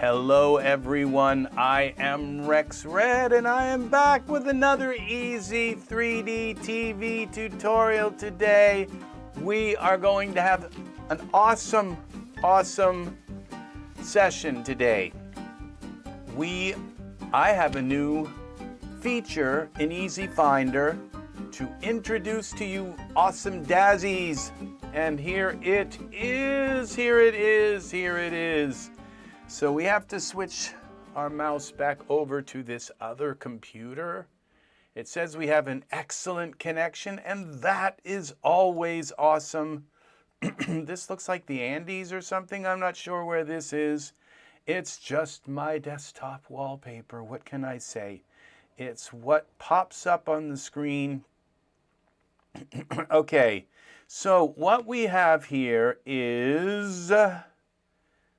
Hello everyone, I am Rex Red and I am back with another EZ3DTV tutorial today. We are going to have an awesome session today. I have a new feature in EZFinder to introduce to you awesome Dazzies. And here it is. So we have to switch our mouse back over to this other computer. It says we have an excellent connection, and that is always awesome. This looks like the Andes or something. I'm not sure where this is. It's just my desktop wallpaper. What can I say? It's what pops up on the screen. Okay, so what we have here is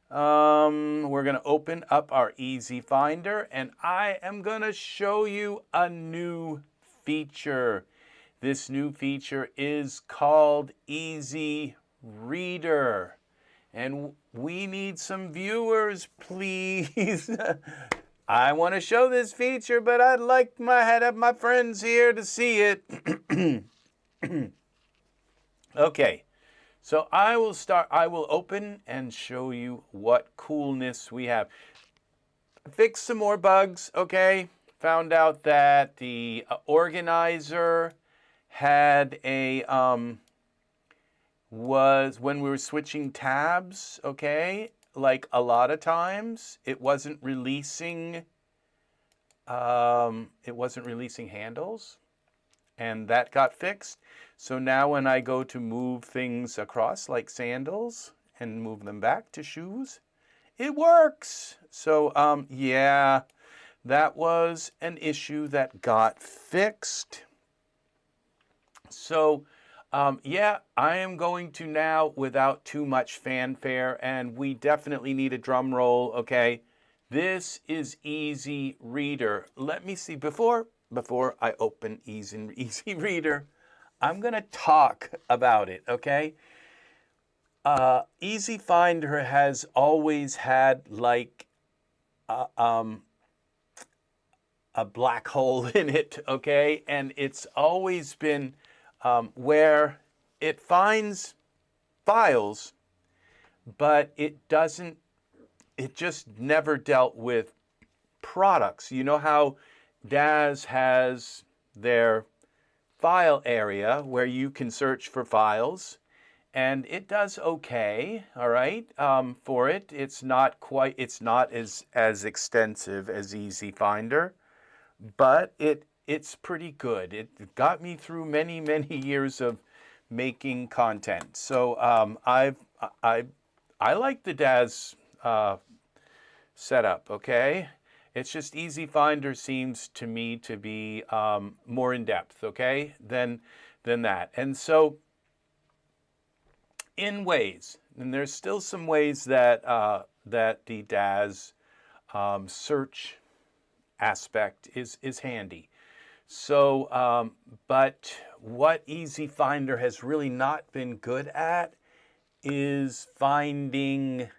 we're going to open up our EZFinder, and I am going to show you a new feature. This new feature is called EZReader, and we need some viewers, please. I want to show this feature, but I'd like my friends here to see it. Okay. So I will open and show you what coolness we have. Fixed some more bugs, okay? Found out that the organizer had a, when we were switching tabs, okay? Like a lot of times, it wasn't releasing handles, and that got fixed. So now when I go to move things across like sandals and move them back to shoes, it works. So yeah, that was an issue that got fixed. So yeah, I am going to now, without too much fanfare, and we definitely need a drum roll, okay? This is EZReader. Let me see, before I open EZReader, I'm going to talk about it, okay? EZFinder has always had like a black hole in it, okay? And it's always been where it finds files, but it just never dealt with products. You know how Daz has their file area where you can search for files, and it does okay, all right, for it. It's not as extensive as EZFinder, but it's pretty good. It got me through many years of making content. So I like the Daz setup, okay? It's just EZFinder seems to me to be more in depth, okay, than that. And so, in ways, and there's still some ways that that the Daz search aspect is handy. So, but what EZFinder has really not been good at is finding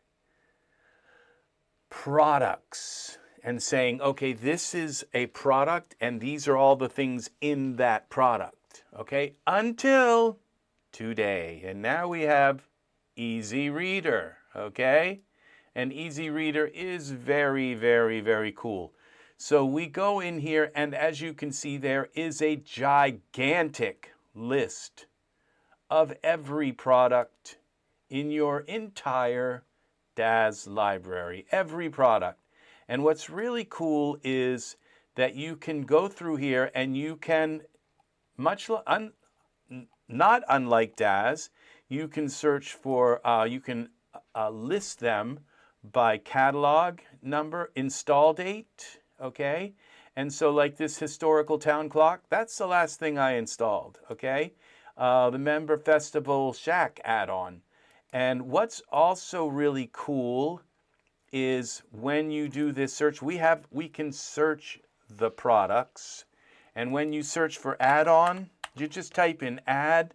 products and saying, okay, this is a product and these are all the things in that product, okay? Until today. And now we have EZReader, okay? And EZReader is very cool. So we go in here, and as you can see, there is a gigantic list of every product in your entire Daz library, every product. And what's really cool is that you can go through here and you can, not unlike Daz, you can search for, you can list them by catalog number, install date, okay? And so like this historical town clock, that's the last thing I installed, okay? The Member Festival Shack add-on. And what's also really cool is when you do this search, we can search the products, and when you search for add-on, you just type in add,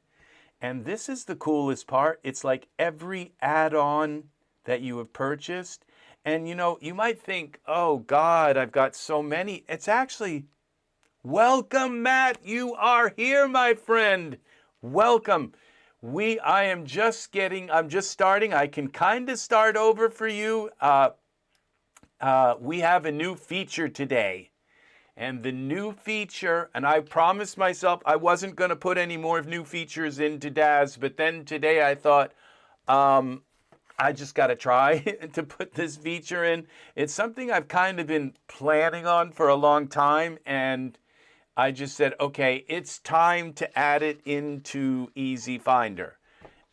and this is the coolest part. It's like every add-on that you have purchased, And you know, you might think, oh God, I've got so many. It's actually, welcome, Matt. You are here, my friend. Welcome. I'm just starting. I can kind of start over for you. We have a new feature today. And the new feature, and I promised myself I wasn't going to put any more new features into Daz, but then today I thought, I just got to try to put this feature in. It's something I've kind of been planning on for a long time, and I just said, okay, it's time to add it into EZFinder.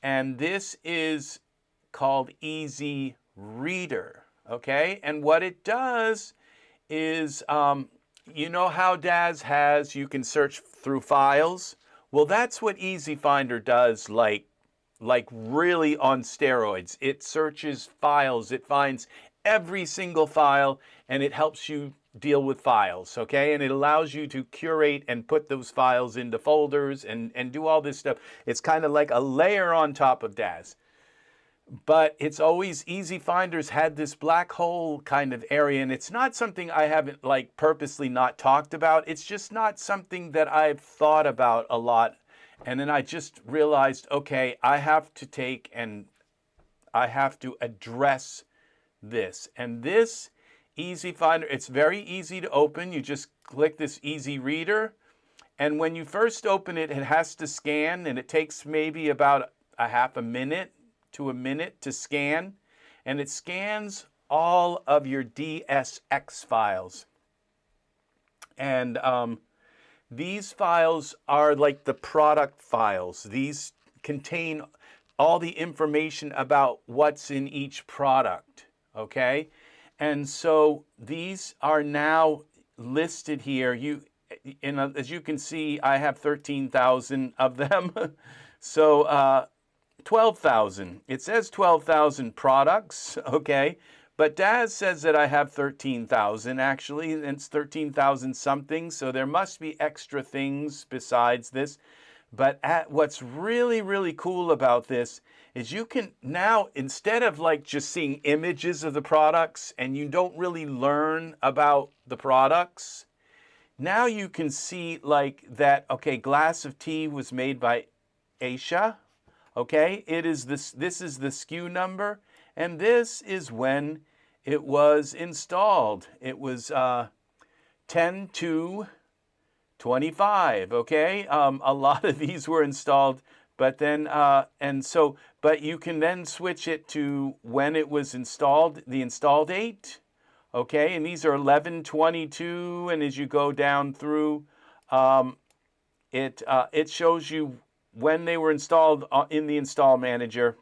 And this is called EZReader, okay? And what it does is, you know how Daz has, you can search through files? Well, that's what EZFinder does, like really on steroids. It searches files, it finds every single file, and it helps you deal with files, okay? And it allows you to curate and put those files into folders and do all this stuff. It's kind of like a layer on top of Daz. But it's always, EZFinder's had this black hole kind of area, and it's not something I haven't like purposely not talked about. It's just not something that I've thought about a lot. And then I just realized, okay, I have to address this. And this EZFinder, it's very easy to open. You just click this EZReader. And when you first open it, it has to scan, and it takes maybe about a half a minute to a minute to scan, and it scans all of your DSX files. And these files are like the product files. These contain all the information about what's in each product, okay? And so these are now listed here. As you can see, I have 13,000 of them. So 12,000. It says 12,000 products, okay? But Daz says that I have 13,000 actually, and it's 13,000 something, so there must be extra things besides this. But what's really, really cool about this is you can now, instead of like just seeing images of the products and you don't really learn about the products, now you can see like that, okay, glass of tea was made by Asia. Okay, this is the SKU number, and this is when it was installed. It was 10/2/25. Okay, a lot of these were installed, but then but you can then switch it to when it was installed, the install date. Okay, and these are 11/22, and as you go down through, it shows you when they were installed in the install manager.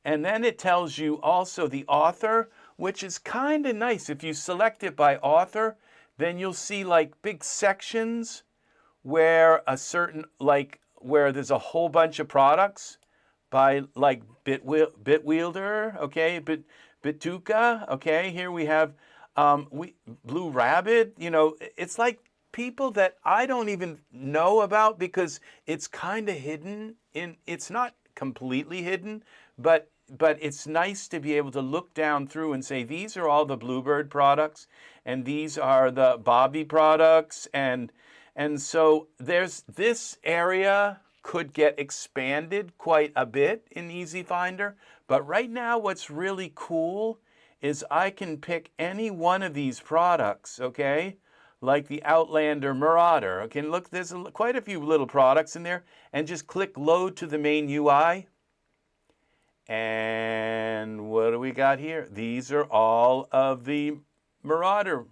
And then it tells you also the author, which is kind of nice. If you select it by author, then you'll see like big sections where where there's a whole bunch of products by like Bitwielder, okay, Bituka, okay. Here we have Blue Rabbit. You know, it's like people that I don't even know about because it's kind of hidden. It's not completely hidden, but it's nice to be able to look down through and say, these are all the Bluebird products, and these are the Bobby products, and so there's this area could get expanded quite a bit in EZFinder, but right now what's really cool is I can pick any one of these products, okay? Like the Outlander Marauder. Okay, look, there's quite a few little products in there, and just click load to the main UI. And what do we got here? These are all of the Marauder,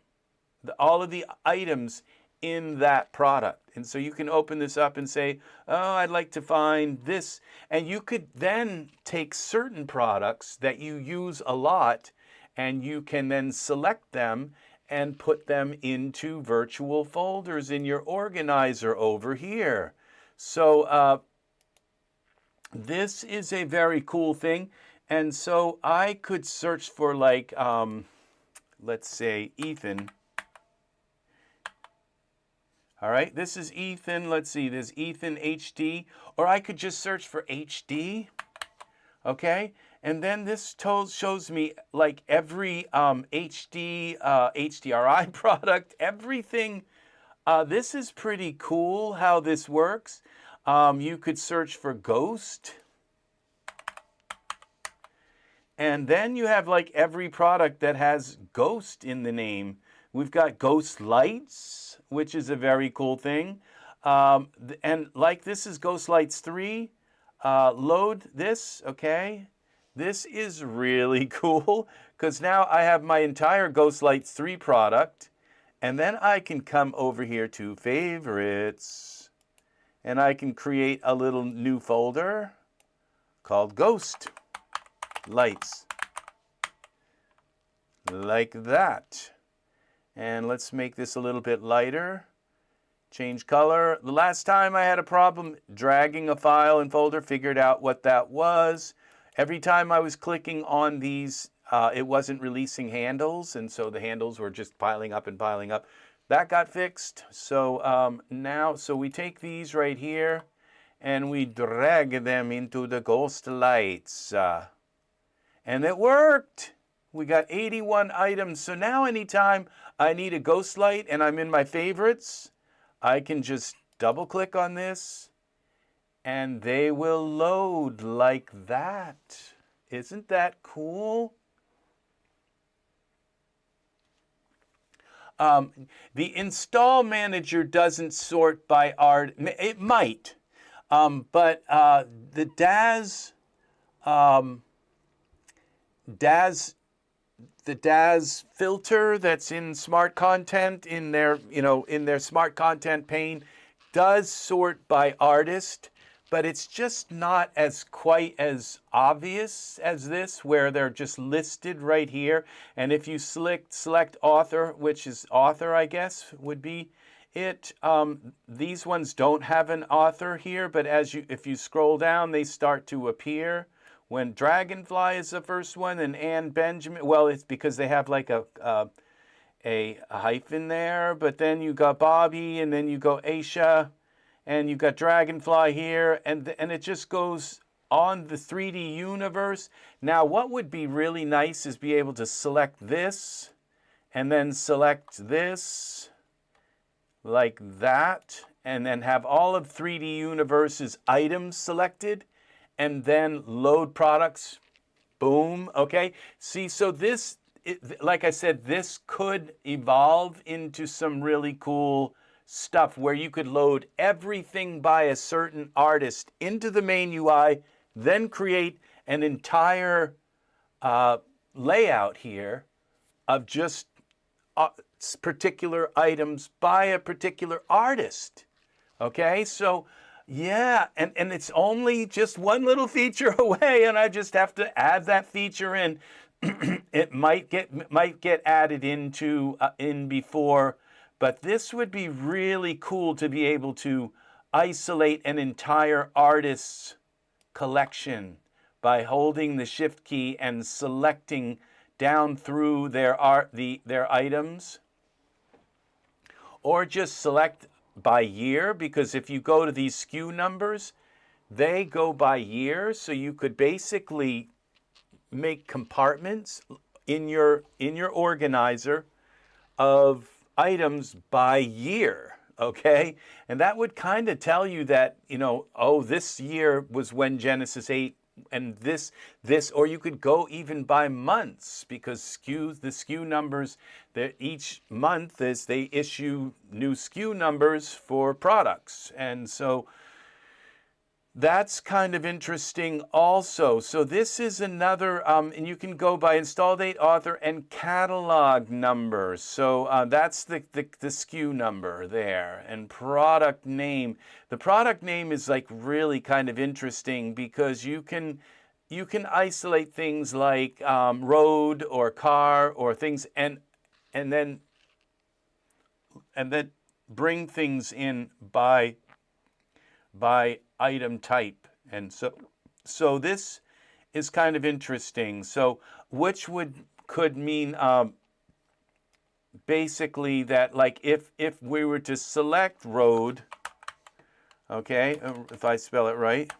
all of the items in that product. And so you can open this up and say, oh, I'd like to find this. And you could then take certain products that you use a lot, and you can then select them and put them into virtual folders in your organizer over here. So this is a very cool thing. And so I could search for like, let's say Ethan. All right, this is Ethan. Let's see, there's Ethan HD. Or I could just search for HD. okay? And then this shows me like every HDRI product, everything. This is pretty cool how this works. You could search for Ghost. And then you have like every product that has Ghost in the name. We've got Ghost Lights, which is a very cool thing. And like this is Ghost Lights 3. Load this, okay? This is really cool because now I have my entire Ghost Lights 3 product. And then I can come over here to Favorites. And I can create a little new folder called Ghost Lights. Like that. And let's make this a little bit lighter. Change color. The last time I had a problem dragging a file and folder, figured out what that was. Every time I was clicking on these, it wasn't releasing handles, and so the handles were just piling up and piling up. That got fixed. So now, we take these right here, and we drag them into the Ghost Lights. And it worked. We got 81 items. So now anytime I need a ghost light and I'm in my favorites, I can just double click on this and they will load like that. Isn't that cool? The install manager doesn't sort by art. It might, but the Daz filter that's in smart content in their, in their smart content pane does sort by artist, but it's just not quite as obvious as this, where they're just listed right here. And if you select author, which is author, I guess would be it. These ones don't have an author here, but if you scroll down, they start to appear. When Dragonfly is the first one, and Anne Benjamin, well, it's because they have like a hyphen there, but then you got Bobby, and then you go Aisha, and you got Dragonfly here, and it just goes on the 3D universe. Now, what would be really nice is be able to select this, and then select this, like that, and then have all of 3D universe's items selected, and then load products, boom, okay? See, so this, like I said, this could evolve into some really cool stuff where you could load everything by a certain artist into the main UI, then create an entire layout here of just particular items by a particular artist, okay? So, yeah, and it's only just one little feature away, and I just have to add that feature in. It might get added in before, but this would be really cool to be able to isolate an entire artist's collection by holding the Shift key and selecting down through their items, or just select by year, because if you go to these SKU numbers, they go by year. So you could basically make compartments in your organizer of items by year, okay? And that would kind of tell you that, oh, this year was when Genesis 8 and this, or you could go even by months, because the SKU numbers, that each month they issue new SKU numbers for products. And so that's kind of interesting also. So this is another, and you can go by install date, author, and catalog number. So that's the SKU number there. And product name. The product name is like really kind of interesting, because you can isolate things like road or car or things, and then bring things in by item type. And so this is kind of interesting. So which could mean basically that, like, if we were to select road, okay, if I spell it right,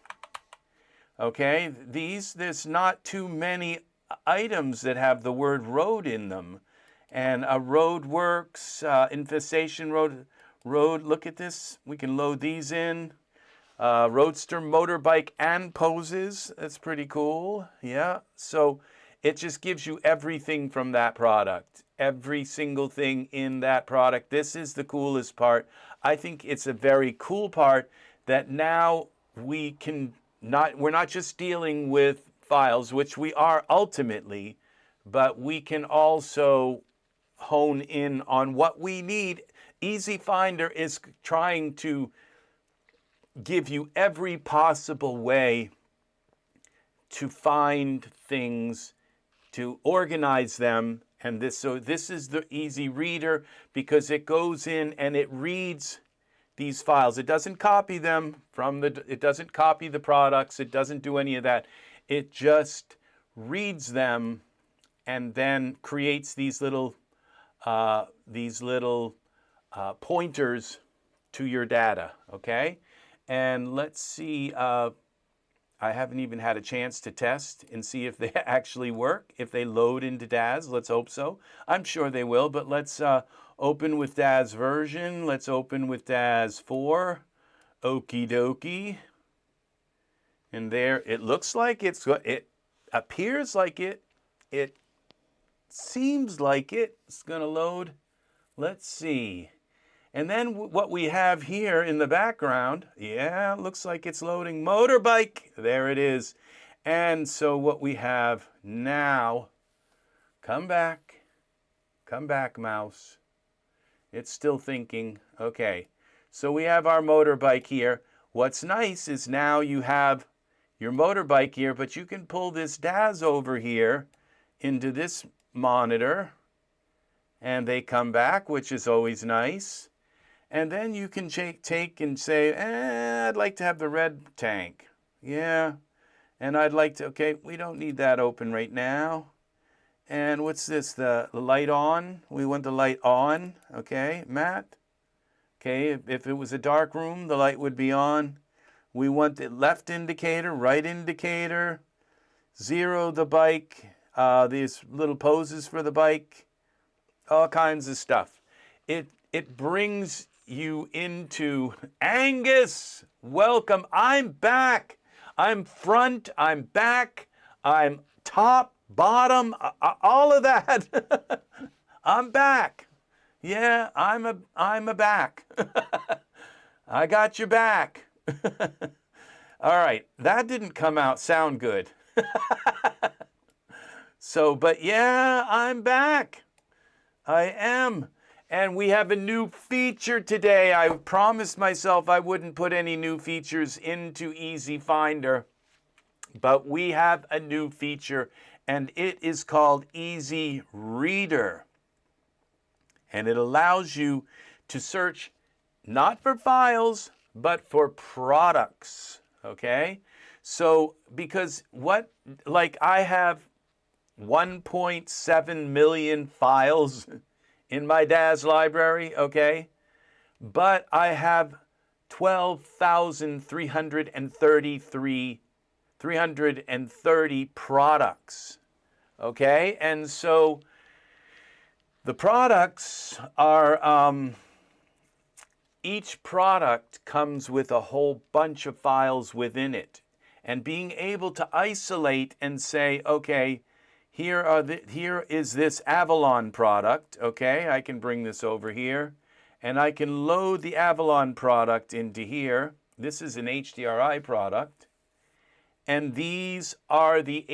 Okay, there's not too many items that have the word road in them. And a road works, infestation road, look at this. We can load these in. Roadster, motorbike, and poses. That's pretty cool. Yeah. So it just gives you everything from that product. Every single thing in that product. This is the coolest part. I think it's a very cool part that now we're not just dealing with files, which we are ultimately, but we can also hone in on what we need. EZFinder is trying to give you every possible way to find things, to organize them. And this is the EZReader, because it goes in and it reads these files. It doesn't copy them it doesn't copy the products. It doesn't do any of that. It just reads them and then creates these little pointers to your data. Okay. And let's see, I haven't even had a chance to test and see if they actually work, if they load into Daz. Let's hope so. I'm sure they will, but let's open with Daz version. Let's open with Daz 4. Okie dokie. And there, it looks like it appears like it seems like it's going to load. Let's see. And then what we have here in the background, yeah, looks like it's loading motorbike. There it is. And so what we have now, come back, mouse. It's still thinking. Okay, so we have our motorbike here. What's nice is now you have your motorbike here, but you can pull this Daz over here into this monitor, and they come back, which is always nice. And then you can take and say, I'd like to have the red tank. Yeah. And I'd like to, okay, we don't need that open right now. And what's this, the light on? We want the light on, okay, Matt? Okay, if it was a dark room, the light would be on. We want the left indicator, right indicator, 0 the bike, these little poses for the bike, all kinds of stuff. It brings you into Angus. Welcome. I'm back. I'm front. I'm back. I'm top, bottom, all of that. I'm back. Yeah, I'm a back. I got your back. All right, that didn't sound good. So, but yeah, I'm back. I am. And we have a new feature today. I promised myself I wouldn't put any new features into EZFinder, but we have a new feature, and it is called EZReader. And it allows you to search not for files, but for products, okay? So, because I have 1.7 million files in my Daz library, okay? But I have 330 products, okay? And so the products are, each product comes with a whole bunch of files within it. And being able to isolate and say, okay, here is this Avalon product, okay? I can bring this over here, and I can load the Avalon product into here. This is an HDRI product, and these are the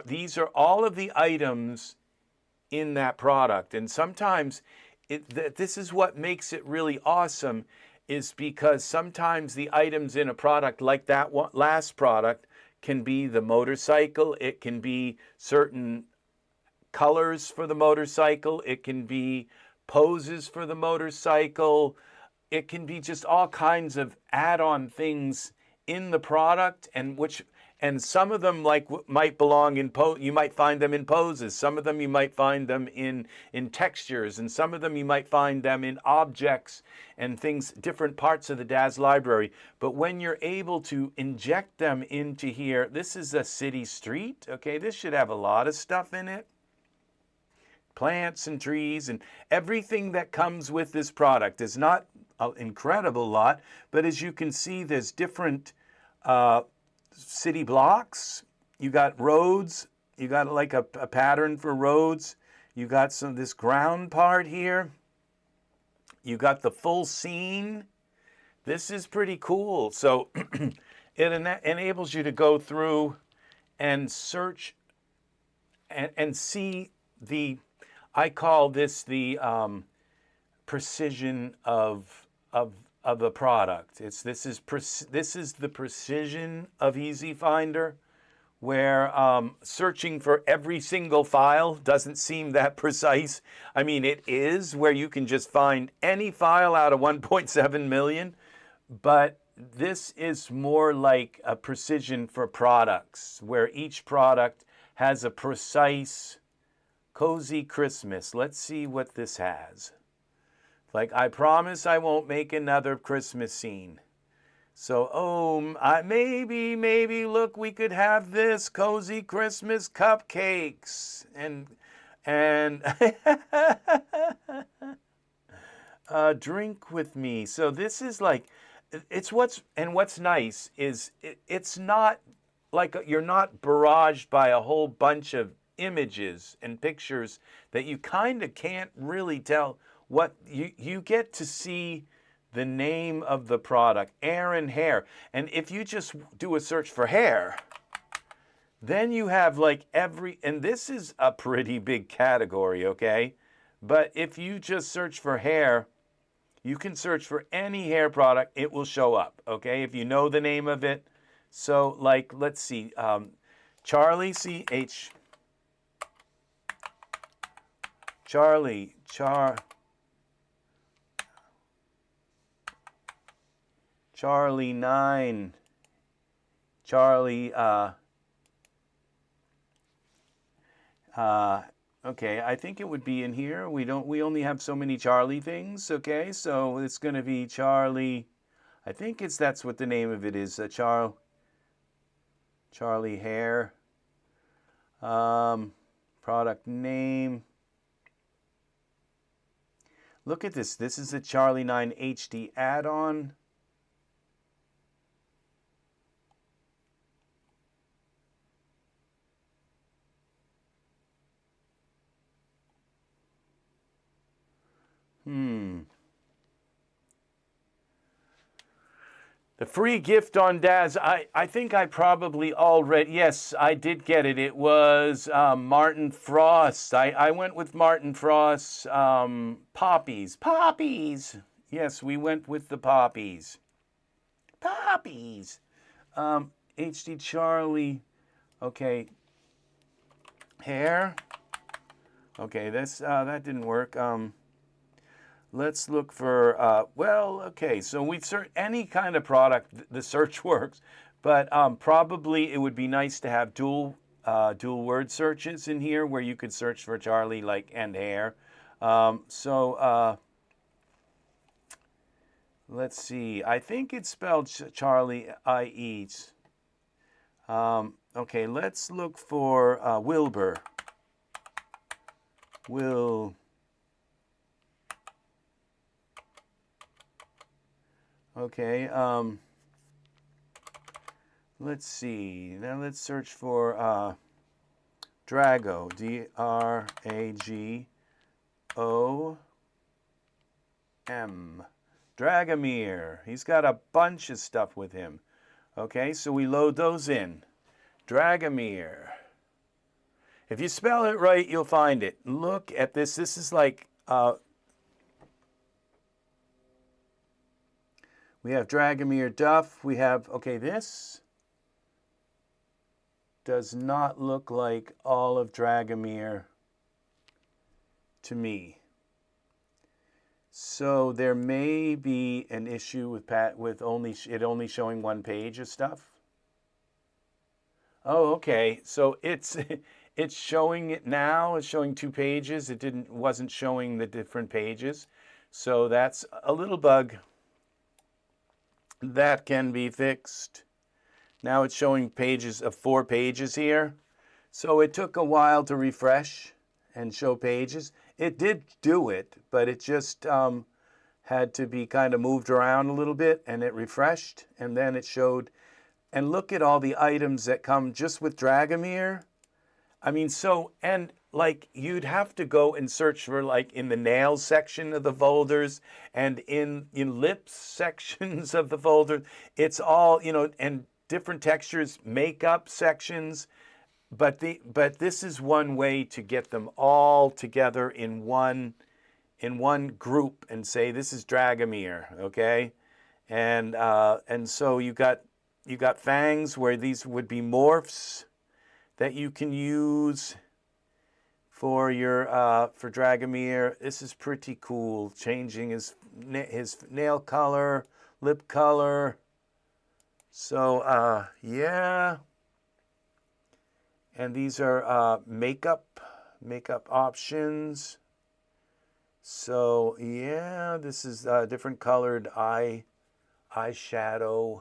these are all of the items in that product. And sometimes, this is what makes it really awesome, is because sometimes the items in a product, like that last product, can be the motorcycle, it can be certain colors for the motorcycle, it can be poses for the motorcycle, it can be just all kinds of add-on things in the product, and And some of them might belong in you might find them in poses. Some of them you might find them in textures, and some of them you might find them in objects and things, different parts of the Daz library. But when you're able to inject them into here, this is a city street. Okay, this should have a lot of stuff in it. Plants and trees and everything that comes with this product is not an incredible lot, but as you can see, there's different city blocks. You got roads. You got like a pattern for roads. You got this ground part here. You got the full scene. This is pretty cool. So it enables you to go through and search and see the, I call this the precision of a product. This is the precision of EZFinder, where searching for every single file doesn't seem that precise. I mean, it is, where you can just find any file out of 1.7 million, but this is more like a precision for products, where each product has a precise, cozy Christmas. Let's see what this has. Like, I promise I won't make another Christmas scene. So, maybe, look, we could have this cozy Christmas cupcakes and drink with me. So this is like, what's nice is it's not like you're not barraged by a whole bunch of images and pictures that you kind of can't really tell what you get to see. The name of the product, Aaron Hair. And if you just do a search for hair, then you have like and this is a pretty big category, okay? But if you just search for hair, you can search for any hair product, it will show up, okay? If you know the name of it. So like, let's see, Charlie, Charlie 9, Charlie, okay, I think it would be in here. We only have so many Charlie things, okay? So it's going to be Charlie, I think that's what the name of it is, Charlie Hair, product name. Look at this. This is a Charlie 9 HD add-on. The free gift on Daz, I think I probably already, yes, I did get it. It was Martin Frost. I went with Martin Frost's Poppies. Poppies! Yes, we went with the Poppies. Poppies! HD Charlie, okay. Hair. Okay, that didn't work. Let's look for, well, okay, so we search any kind of product, the search works, but probably it would be nice to have dual word searches in here where you could search for Charlie, like, and hair. Let's see, I think it's spelled Charlie IE. Okay, let's look for Wilbur. Okay, let's see. Now let's search for Drago, D-R-A-G-O-M. Dragomir. He's got a bunch of stuff with him. Okay, so we load those in. Dragomir. If you spell it right, you'll find it. Look at this. This is like... we have Dragomir Duff. We have, okay, this does not look like all of Dragomir to me. So there may be an issue with only showing one page of stuff. Oh, okay. So it's it's showing it now. It's showing 2 pages. It wasn't showing the different pages. So that's a little bug that can be fixed. Now it's showing pages of 4 pages here. So it took a while to refresh and show pages. It did do it, but it just had to be kind of moved around a little bit, and it refreshed, and then it showed. And look at all the items that come just with Dragomir. I mean, so, and like you'd have to go and search for like in the nails section of the folders and in lips sections of the folder. It's all, and different textures, makeup sections. But this is one way to get them all together in one group and say this is Dragomir, okay? And so you got fangs where these would be morphs that you can use for your for Dragomir. This is pretty cool. Changing his nail color, lip color. So yeah. And these are makeup options. So yeah, this is different colored eyeshadow.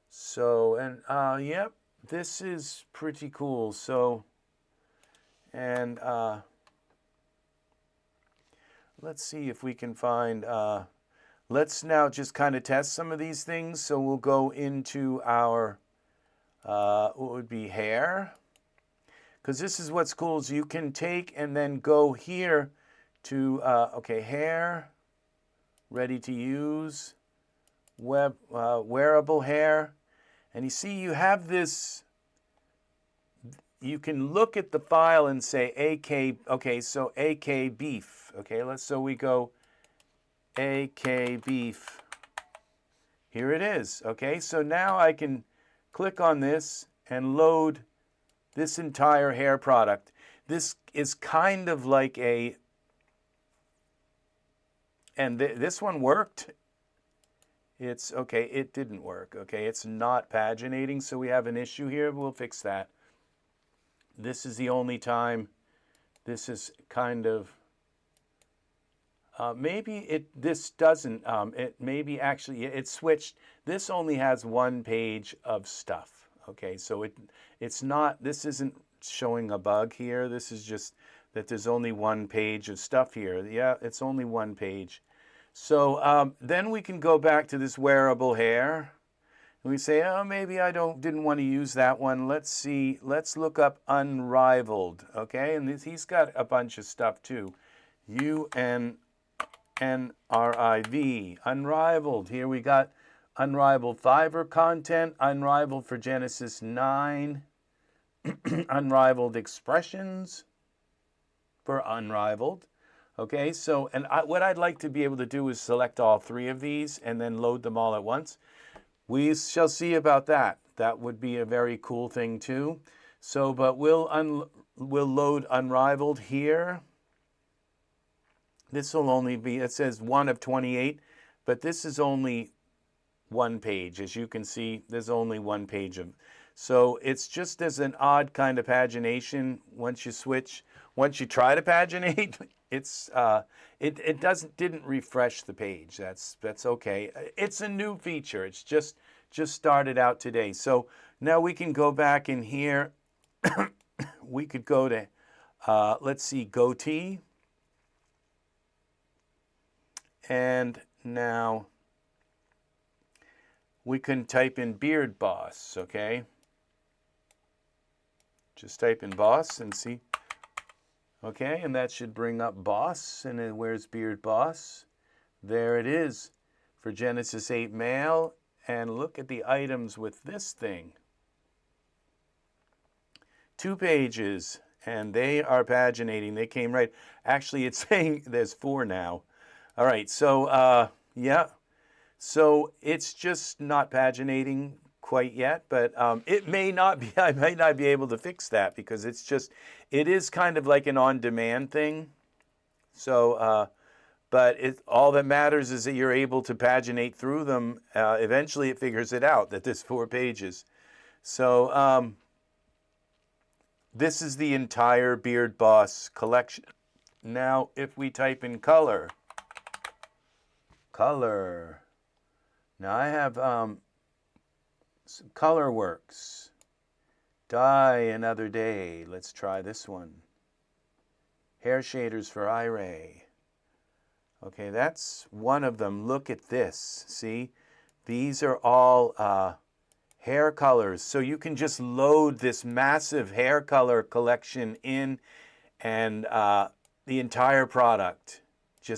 So, and yep, this is pretty cool. So, and let's see if we can find, let's now just kind of test some of these things. So we'll go into our, what would be hair. Because this is what's cool is you can take and then go here to, okay, hair, ready to use, wearable hair. And you see you have this, you can look at the file and say AK, okay, so AK beef. Okay, so we go AK beef. Here it is. Okay, so now I can click on this and load this entire hair product. This is kind of like a, and this one worked. It's, okay, it didn't work. Okay, it's not paginating, so we have an issue here. We'll fix that. This is the only time this is kind of, maybe this doesn't, it maybe actually, it switched. This only has 1 page of stuff. Okay, so it's not, this isn't showing a bug here. This is just that there's only 1 page of stuff here. Yeah, it's only 1 page. So then we can go back to this wearable hair. And we say, oh, maybe I didn't want to use that one. Let's see. Let's look up Unrivaled. Okay, and he's got a bunch of stuff too. UNNRIV. Unrivaled. Here we got Unrivaled Fiverr content. Unrivaled for Genesis 9. Unrivaled expressions for Unrivaled. Okay, so, and what I'd like to be able to do is select all 3 of these and then load them all at once. We shall see about that. That would be a very cool thing too. So, but we'll load Unrivaled here. This will only be, it says 1 of 28, but this is only 1 page. As you can see, there's only 1 page of, so it's just as an odd kind of pagination once you switch. Once you try to paginate, it's it didn't refresh the page. That's okay. It's a new feature. It's just started out today. So now we can go back in here. We could go to let's see, goatee, and now we can type in beard boss. Okay, just type in boss and see. Okay, and that should bring up boss. And then where's beard boss? There it is for Genesis 8 male. And look at the items with this thing. 2 pages, and they are paginating. They came right. Actually, it's saying there's 4 now. All right, so yeah. So it's just not paginating quite yet, but it may not be. I might not be able to fix that because it is kind of like an on-demand thing. So, but all that matters is that you're able to paginate through them. Eventually, it figures it out that there's 4 pages. So this is the entire Beard Boss collection. Now, if we type in color, now I have some ColorWorks, Die Another Day. Let's try this one. Hair shaders for Iray. Okay, that's one of them. Look at this. See, these are all hair colors. So you can just load this massive hair color collection in and the entire product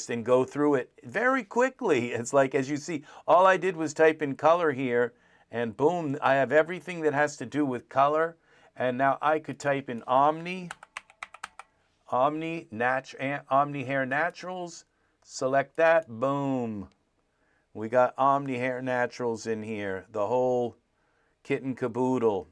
and go through it very quickly. It's like, as you see, all I did was type in color here and boom, I have everything that has to do with color. And now I could type in Omni Hair Naturals, select that, boom. We got Omni Hair Naturals in here, the whole kit and caboodle.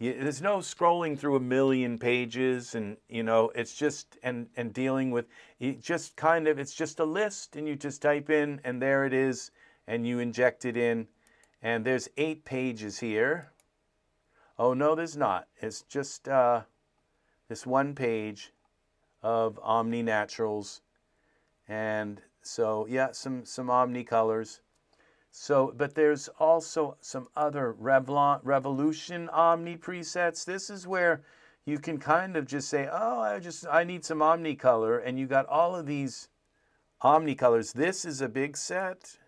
There's no scrolling through a million pages and, you know, it's just, and dealing with, it's just a list and you just type in and there it is and you inject it in. And there's 8 pages here. Oh, no, there's not. It's just this one page of Omni Naturals. And so, yeah, some Omni colors. So, but there's also some other Revolution Omni presets. This is where you can kind of just say, oh, I need some Omni color. And you got all of these Omni colors. This is a big set.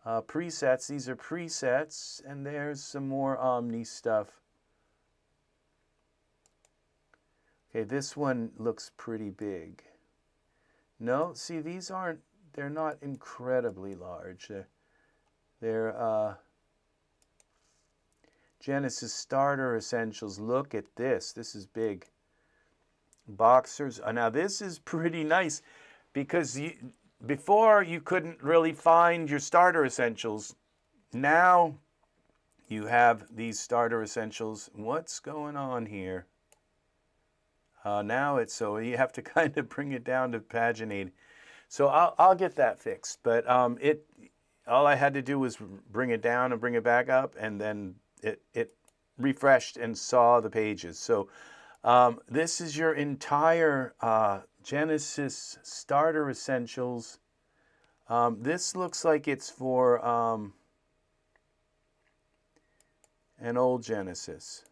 Presets. These are presets. And there's some more Omni stuff. Okay, this one looks pretty big. No, see, these aren't, they're not incredibly large. They're Genesis Starter Essentials. Look at this. This is big. Boxers. Now, this is pretty nice because before you couldn't really find your Starter Essentials. Now you have these Starter Essentials. What's going on here? Now it's so you have to kind of bring it down to paginate. So I'll get that fixed. But all I had to do was bring it down and bring it back up, and then it refreshed and saw the pages. So this is your entire Genesis Starter Essentials. This looks like it's for an old Genesis.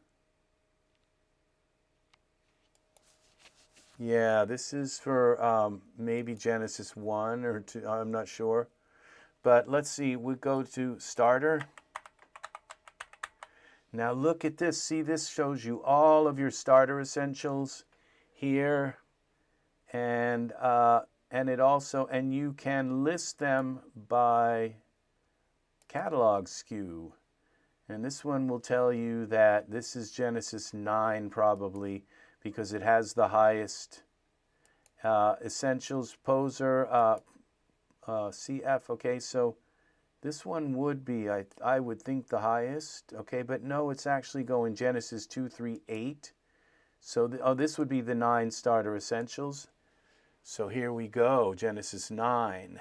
Yeah, this is for maybe Genesis 1 or 2, I'm not sure. But let's see, we go to Starter. Now look at this. See, this shows you all of your Starter Essentials here. And it also, and you can list them by catalog SKU. And this one will tell you that this is Genesis 9 probably, because it has the highest Essentials Poser CF. Okay, so this one would be, I would think, the highest. Okay, but no, it's actually going Genesis 238. So this would be the 9 Starter Essentials. So here we go, Genesis 9.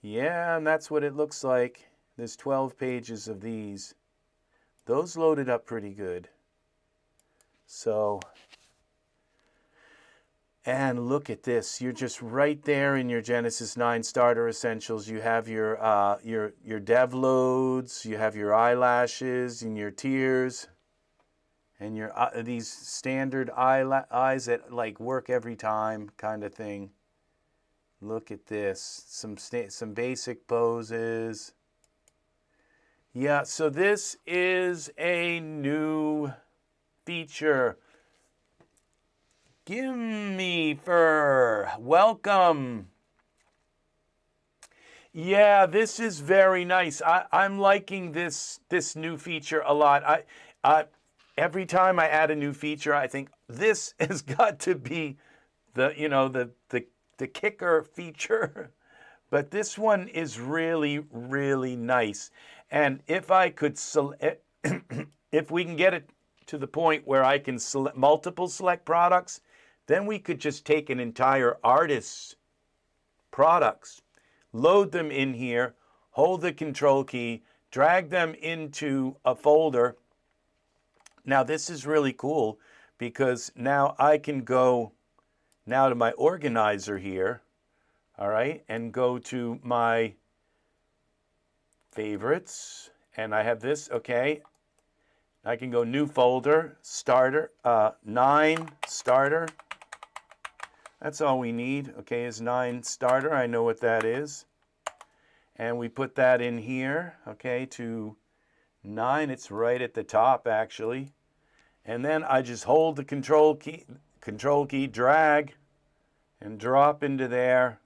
Yeah, and that's what it looks like. There's 12 pages of these. Those loaded up pretty good. So, and look at this. You're just right there in your Genesis 9 Starter Essentials. You have your dev loads, you have your eyelashes and your tears, and your these standard eyes that like work every time kind of thing. Look at this. Some basic poses. Yeah, so this is a new feature. Gimme fur. Welcome. Yeah, this is very nice. I'm liking this new feature a lot. Every time I add a new feature, I think this has got to be the kicker feature. But this one is really, really nice. And if I could if we can get it to the point where I can select multiple select products, then we could just take an entire artist's products, load them in here, hold the control key, drag them into a folder. Now this is really cool because now I can go now to my organizer here, all right, and go to my favorites, and I have this, okay. I can go new folder, starter, 9 starter. That's all we need, okay, is 9 starter. I know what that is. And we put that in here, okay, to 9. It's right at the top, actually. And then I just hold the control key, drag, and drop into there.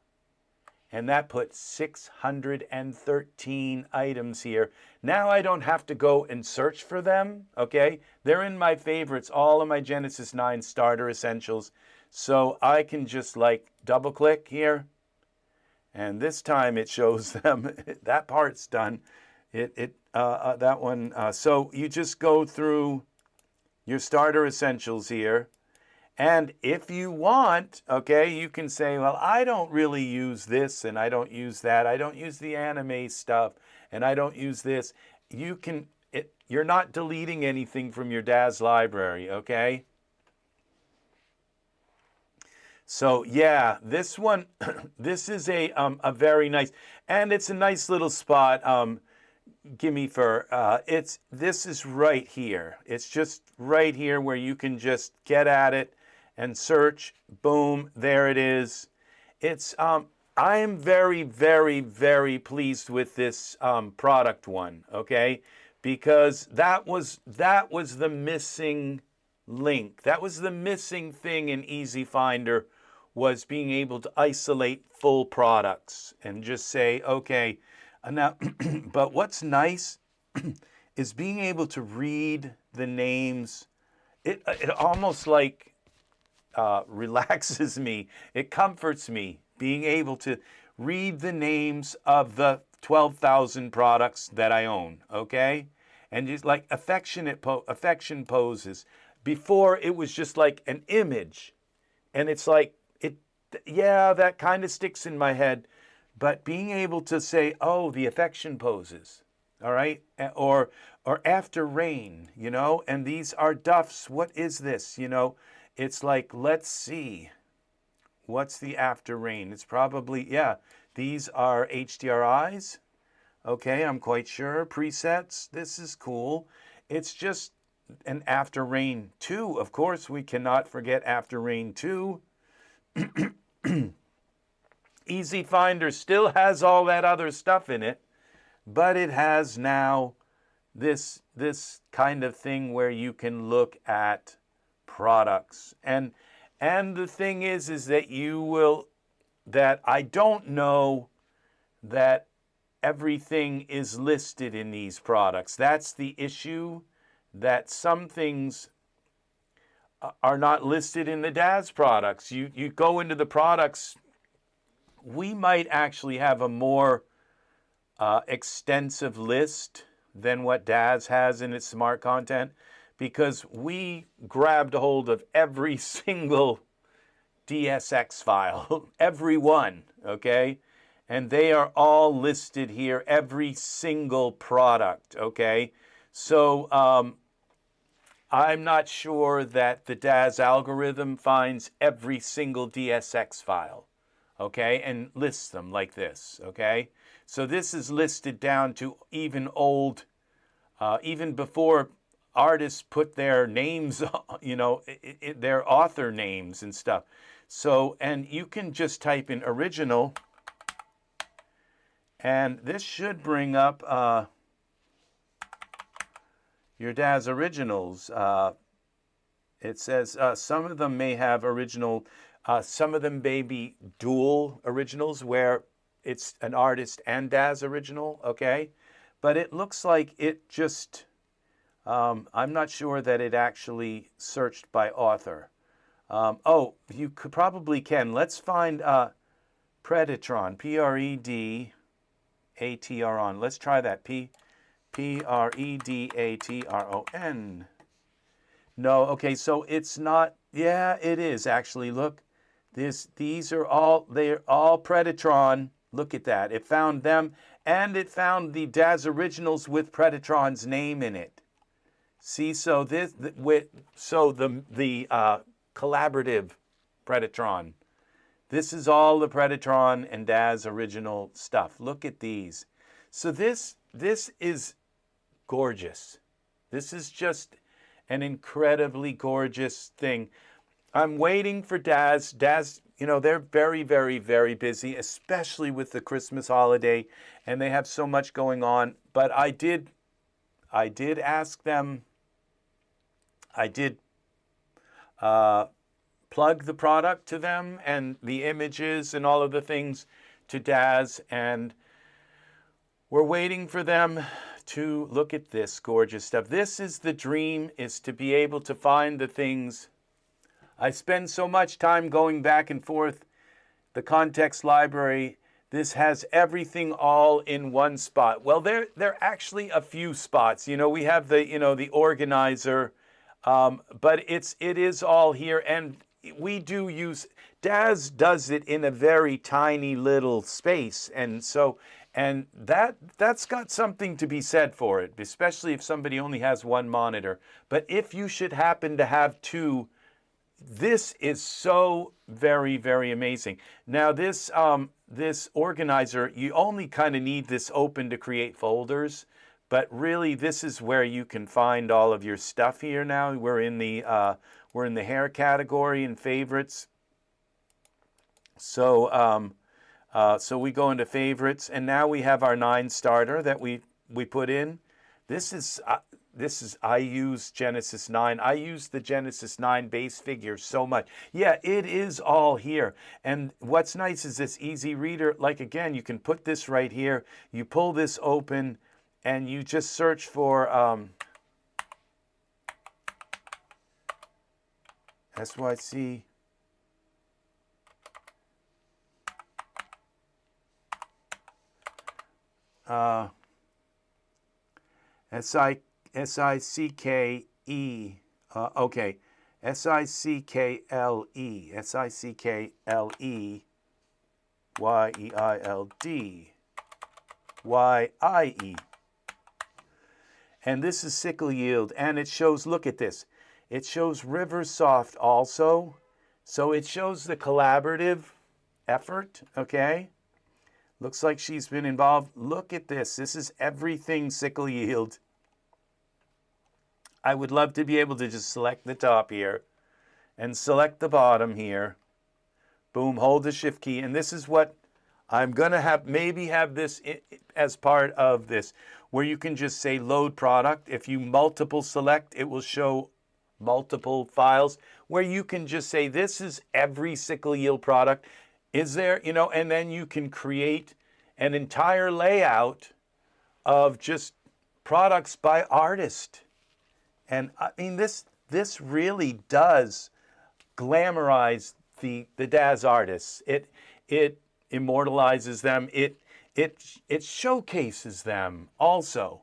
And that puts 613 items here. Now I don't have to go and search for them, okay? They're in my favorites, all of my Genesis 9 starter essentials. So I can just like double click here. And this time it shows them. That part's done. That one. So you just go through your starter essentials here. And if you want, okay, you can say, well, I don't really use this and I don't use that. I don't use the anime stuff and I don't use this. You're not deleting anything from your Daz library, okay? So yeah, this one, this is a very nice, and it's a nice little spot. Gimme for this is right here. It's just right here where you can just get at it and search. Boom, there it is. It's I am very, very, very pleased with this product one. Okay, because that was the missing link. That was the missing thing in EZFinder, was being able to isolate full products and just say, okay, now, but what's nice is being able to read the names. It almost like relaxes me. It comforts me being able to read the names of the 12,000 products that I own, okay? And just like affection poses. Before it was just like an image, and it's like, yeah, that kind of sticks in my head, but being able to say, oh, the affection poses, all right, or after rain, you know, and these are Duff's. What is this? You know, it's like, let's see, what's the after rain? It's probably, yeah, these are HDRIs. Okay, I'm quite sure. Presets. This is cool. It's just an after rain 2. Of course, we cannot forget after rain 2. EZFinder still has all that other stuff in it, but it has now this kind of thing where you can look at products. And the thing is that I don't know that everything is listed in these products. That's the issue, that some things are not listed in the Daz products. You go into the products, we might actually have a more extensive list than what Daz has in its smart content, because we grabbed a hold of every single DSX file, every one, okay? And they are all listed here, every single product, okay? So I'm not sure that the Daz algorithm finds every single DSX file, okay, and lists them like this, okay? So this is listed down to even old, even before artists put their names, you know, their author names and stuff. So, and you can just type in original, and this should bring up your Daz originals. It says some of them may have original, some of them may be dual originals where it's an artist and Daz original, okay? But it looks like it just, I'm not sure that it actually searched by author. Oh, you probably can. Let's find Predatron, Predatron. Let's try that, Predatron. No, okay, so it's not, yeah, it is actually. Look, they're all Predatron. Look at that. It found them, and it found the Daz Originals with Predatron's name in it. See, so this so the collaborative Predatron. This is all the Predatron and Daz original stuff. Look at these. So this is gorgeous. This is just an incredibly gorgeous thing. I'm waiting for Daz. Daz, you know, they're very, very, very busy, especially with the Christmas holiday, and they have so much going on. But I did ask them. I did plug the product to them and the images and all of the things to Daz, and we're waiting for them to look at this gorgeous stuff. This is the dream, is to be able to find the things. I spend so much time going back and forth. The context library, this has everything all in one spot. Well, there are actually a few spots. You know, we have the, you know, the organizer, but it is all here, and we do use, Daz does it in a very tiny little space, and so, and that's got something to be said for it, especially if somebody only has one monitor. But if you should happen to have two, this is so very, very amazing. Now this this organizer, you only kind of need this open to create folders, but really this is where you can find all of your stuff here. Now we're in the hair category in favorites. So so we go into favorites, and now we have our 9 starter that we put in. This is I use Genesis 9. I use the Genesis 9 base figure so much. Yeah, it is all here. And what's nice is this EZReader, like again, you can put this right here. You pull this open and you just search for SYC. SICKE, okay, SICKLE, SICKLE, YEILD, YIE. And this is SickleYield, and it shows, look at this, it shows Riversoft also, so it shows the collaborative effort, okay? Looks like she's been involved. Look at this. This is everything SickleYield. I would love to be able to just select the top here and select the bottom here. Boom, hold the shift key. And this is what I'm going to have, maybe have this as part of this, where you can just say load product. If you multiple select, it will show multiple files where you can just say this is every SickleYield product. Is there, you know, and then you can create an entire layout of just products by artist. And I mean, this really does glamorize the Daz artists. It immortalizes them. It showcases them also.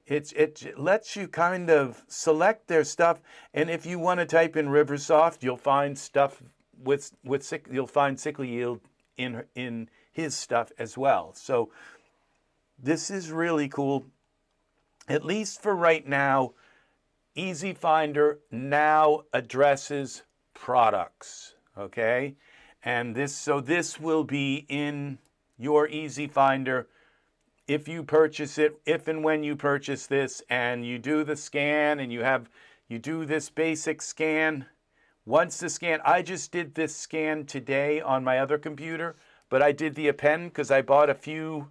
It lets you kind of select their stuff. And if you want to type in Riversoft, you'll find stuff you'll find SickleYield in his stuff as well. So this is really cool. At least for right now, EZFinder now addresses products, okay? And this will be in your EZFinder if you purchase it, if and when you purchase this, and you do the scan and you do this basic scan. Once the scan, I just did this scan today on my other computer, but I did the Append because I bought a few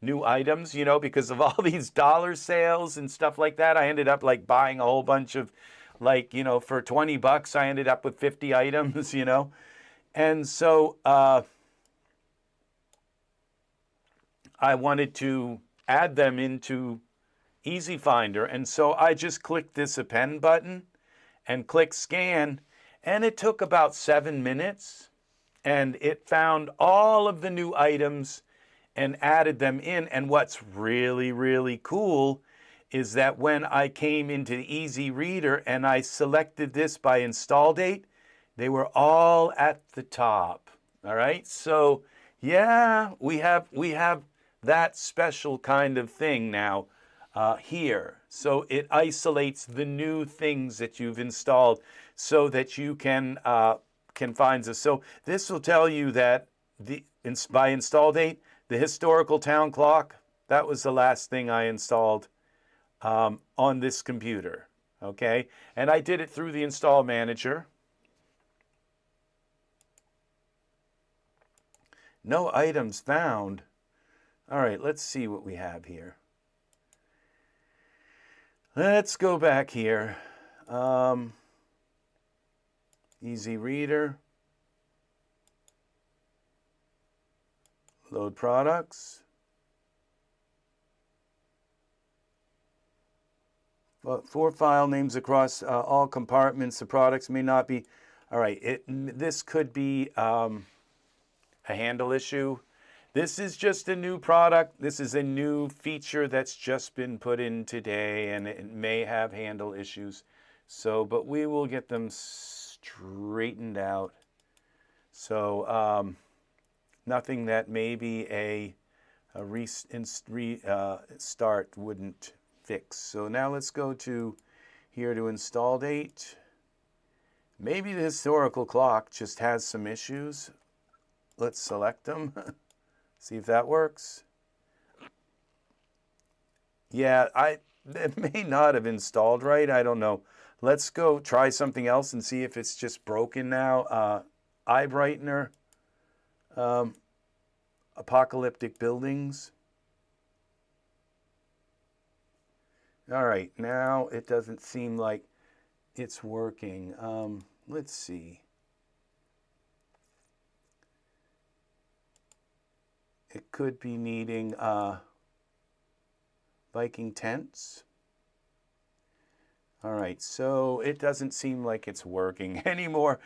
new items, you know, because of all these dollar sales and stuff like that. I ended up like buying a whole bunch of, like, you know, for 20 bucks, I ended up with 50 items, you know. And so I wanted to add them into EZFinder. And so I just clicked this Append button and click scan. And it took about 7 minutes, and it found all of the new items and added them in. And what's really, really cool is that when I came into the EZReader and I selected this by install date, they were all at the top. All right, so Yeah, we have that special kind of thing now here. So it isolates the new things that you've installed so that you can find this. So this will tell you that by install date, the historical town clock, that was the last thing I installed on this computer. Okay, and I did it through the install manager. No items found. All right, let's see what we have here. Let's go back here. EZReader. Load products. Well, 4 file names across all compartments. The products may not be. All right, this could be a handle issue. This is just a new product. This is a new feature that's just been put in today, and it may have handle issues. So, but we will get them straightened out. So, nothing that maybe a restart wouldn't fix. So now let's go to here to install date. Maybe the historical clock just has some issues. Let's select them. See if that works. Yeah, it may not have installed right. I don't know. Let's go try something else and see if it's just broken now. Eye brightener. Apocalyptic buildings. All right, now it doesn't seem like it's working. Let's see. It could be needing Viking tents. All right, so it doesn't seem like it's working anymore,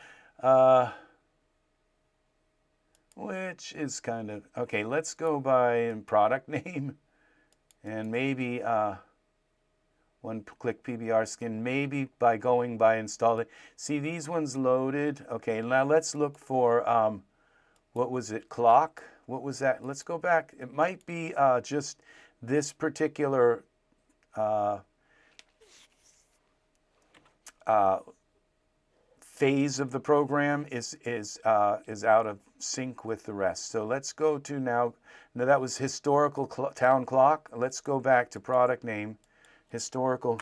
which is kind of, okay, let's go by product name and maybe one-click PBR skin, maybe by going by install it. See, these ones loaded. Okay, now let's look for, what was it, clock? What was that? Let's go back. It might be just this particular phase of the program is out of sync with the rest. So let's go to now that was historical town clock. Let's go back to product name, historical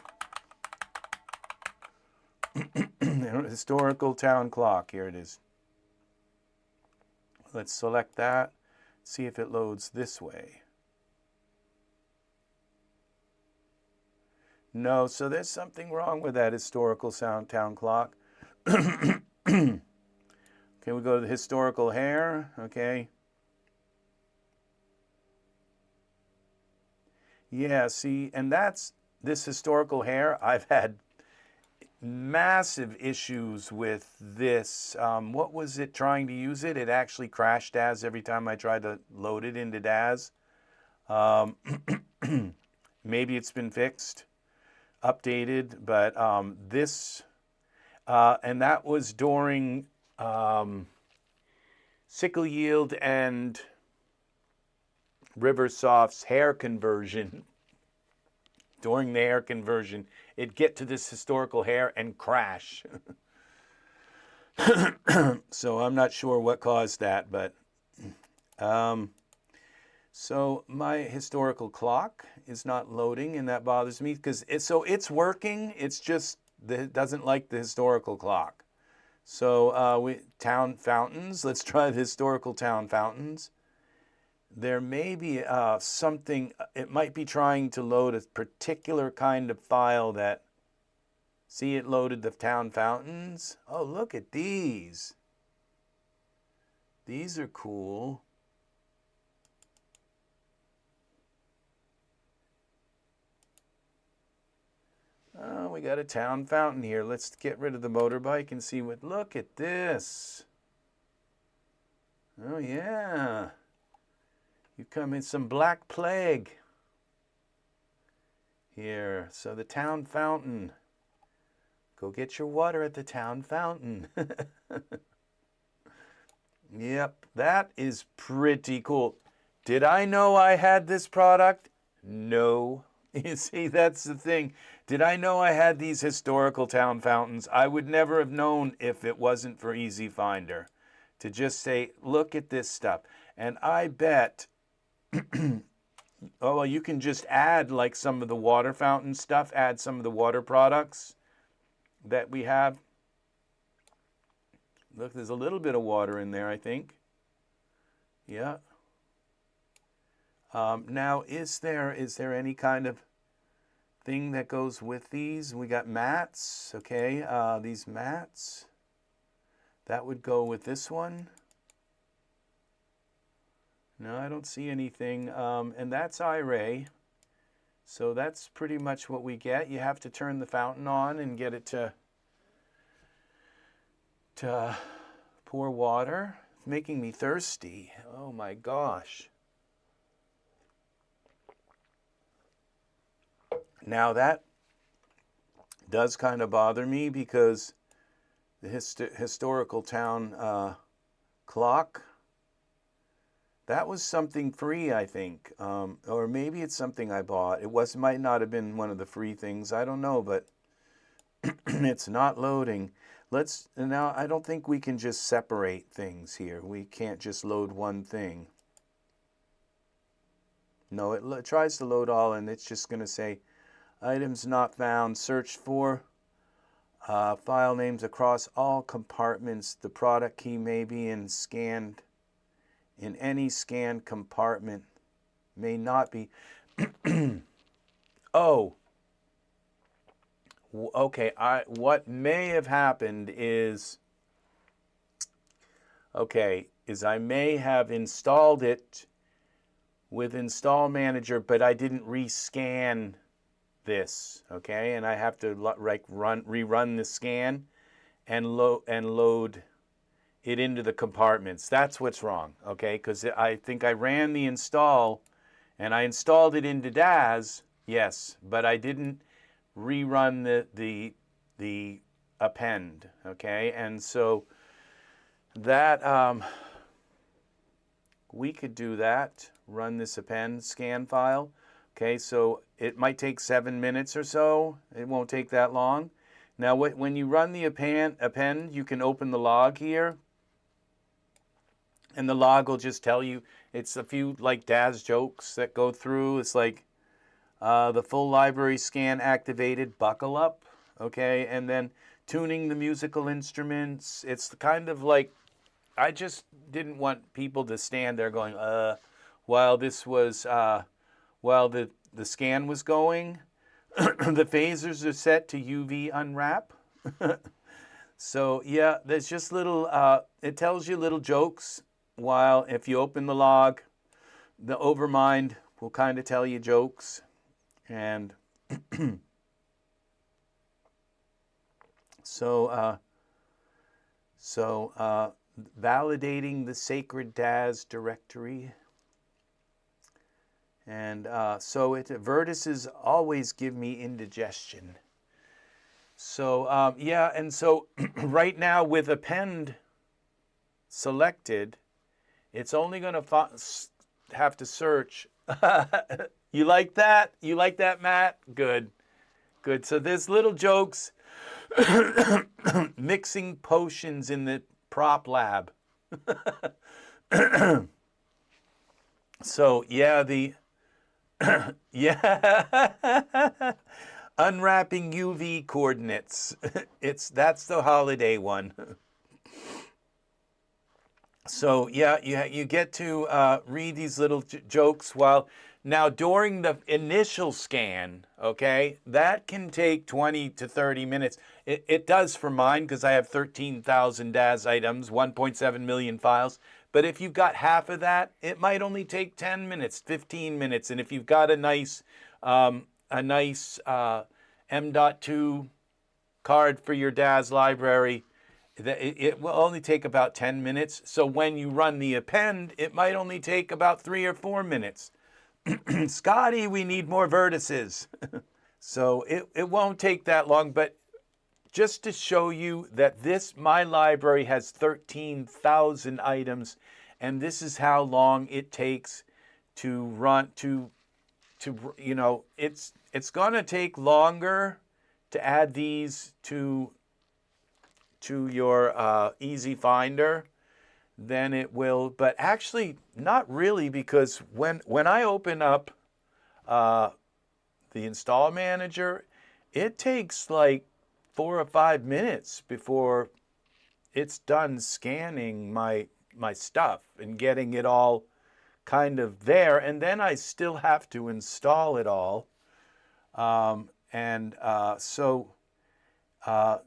historical town clock. Here it is. Let's select that. See if it loads this way. No, so there's something wrong with that historical town clock. Okay, we go to the historical hair. Okay. Yeah, see, and that's this historical hair. I've had massive issues with this. What was it trying to use it? It actually crashed Daz every time I tried to load it into Daz. Maybe it's been fixed, updated, but this, and that was during SickleYield and Riversoft's hair conversion. During the hair conversion, it'd get to this historical hair and crash. So I'm not sure what caused that, but so my historical clock is not loading, and that bothers me because it's working. It's just that it doesn't like the historical clock. So town fountains. Let's try the historical town fountains. There may be something, it might be trying to load a particular kind of file that, see, it loaded the town fountains. Oh, look at these. These are cool. Oh, we got a town fountain here. Let's get rid of the motorbike and see what, look at this. Oh, yeah. You come in some Black Plague here. So the town fountain. Go get your water at the town fountain. Yep, that is pretty cool. Did I know I had this product? No. You see, that's the thing. Did I know I had these historical town fountains? I would never have known if it wasn't for EZFinder. To just say, look at this stuff. And I bet, oh, well, you can just add like some of the water fountain stuff, add some of the water products that we have. Look, there's a little bit of water in there, I think. Yeah. Now, is there any kind of thing that goes with these? We got mats, okay. These mats, that would go with this one. No, I don't see anything. And that's Iray. So that's pretty much what we get. You have to turn the fountain on and get it to pour water. It's making me thirsty. Oh my gosh. Now that does kind of bother me because the historical town clock, that was something free, I think. Or maybe it's something I bought. It might not have been one of the free things. I don't know, but it's not loading. Now, I don't think we can just separate things here. We can't just load one thing. No, it tries to load all, and it's just going to say, items not found, search for file names across all compartments. The product key may be in any scanned compartment. May not be. Oh. Okay, what may have happened is, I may have installed it with Install Manager, but I didn't rescan this, okay? And I have to rerun the scan and load it into the compartments. That's what's wrong, okay? Because I think I ran the install and I installed it into Daz, yes, but I didn't rerun the append, okay? And so that we could do that, run this append scan file. Okay, so it might take 7 minutes or so. It won't take that long. Now, when you run the append, you can open the log here, and the log will just tell you, it's a few like Daz jokes that go through. It's like the full library scan activated, buckle up, okay, and then tuning the musical instruments. It's kind of like, I just didn't want people to stand there going, while this was, while the scan was going. The phasers are set to UV unwrap. So yeah, there's just little, it tells you little jokes, while if you open the log, the overmind will kind of tell you jokes. And so validating the sacred Daz directory. And so vertices always give me indigestion. So yeah, and so right now with append selected, it's only going to have to search. You like that? You like that, Matt? Good. Good. So there's little jokes. Mixing potions in the prop lab. So yeah, yeah, unwrapping UV coordinates. That's the holiday one. So yeah, you get to read these little jokes while now during the initial scan. Okay, that can take 20 to 30 minutes. It does for mine because I have 13,000 Daz items, 1.7 million files. But if you've got half of that, it might only take 10 minutes, 15 minutes. And if you've got a nice M.2 card for your Daz library, it will only take about 10 minutes. So when you run the append, it might only take about 3 or 4 minutes. Scotty, we need more vertices. So it won't take that long, but just to show you that my library has 13,000 items, and this is how long it takes to run, you know, it's going to take longer to add these to your EZFinder than it will, but actually not really, because when I open up the install manager, it takes like 4 or 5 minutes before it's done scanning my stuff and getting it all kind of there, and then I still have to install it all. So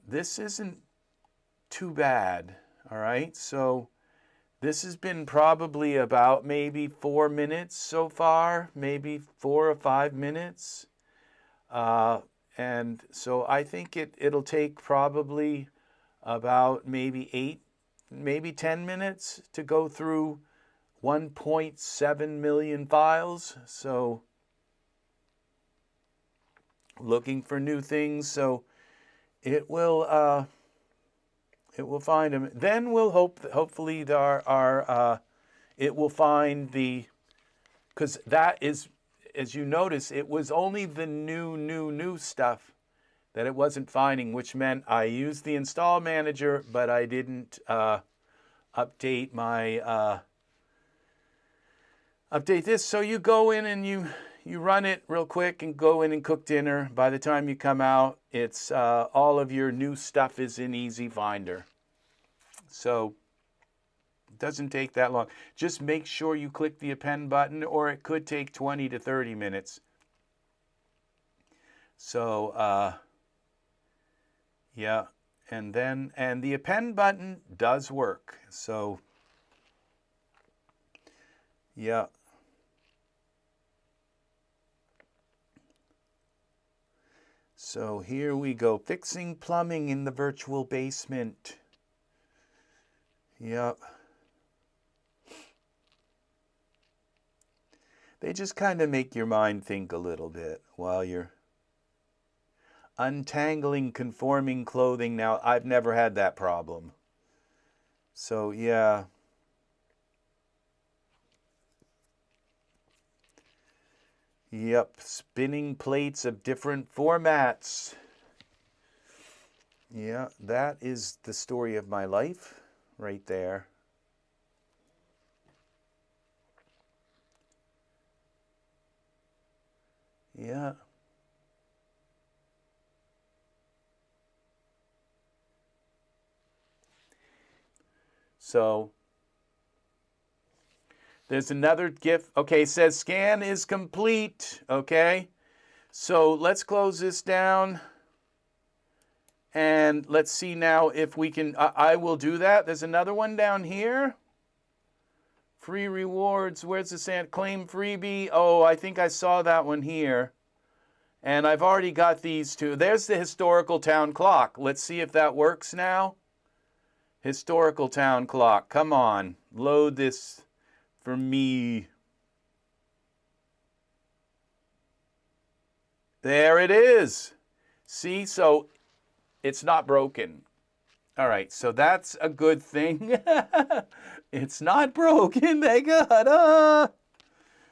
this isn't too bad. All right, so this has been probably about maybe 4 minutes so far, maybe 4 or 5 minutes. And so I think it'll take probably about maybe 10 minutes to go through 1.7 million files. So looking for new things, so it will find them. Then we'll hopefully it will find because that is, as you notice, it was only the new stuff that it wasn't finding, which meant I used the install manager, but I didn't update my update this. So you go in and you run it real quick and go in and cook dinner. By the time you come out, it's all of your new stuff is in EZFinder. So it doesn't take that long. Just make sure you click the append button, or it could take 20 to 30 minutes. So yeah, and the append button does work. So yeah. So here we go, fixing plumbing in the virtual basement. Yep. They just kind of make your mind think a little bit while you're untangling conforming clothing. Now, I've never had that problem. So, yeah. Yep, spinning plates of different formats. Yeah, that is the story of my life right there. Yeah. So there's another GIF. Okay, it says scan is complete. Okay, so let's close this down. And let's see now if we can, I will do that. There's another one down here. Free rewards, where's the sand? Claim freebie. Oh, I think I saw that one here. And I've already got these two. There's the historical town clock. Let's see if that works now. Historical town clock, come on. Load this for me. There it is. See, so it's not broken. All right, so that's a good thing. It's not broken, thank God.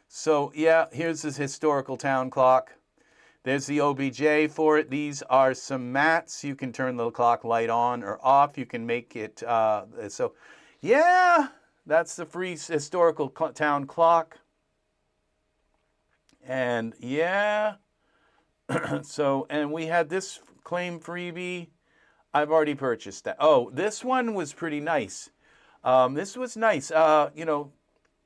So yeah, here's this historical town clock. There's the OBJ for it. These are some mats. You can turn the clock light on or off. You can make it, so yeah, that's the free historical town clock. And yeah, so, and we had this claim freebie. I've already purchased that. Oh, this one was pretty nice. This was nice. You know,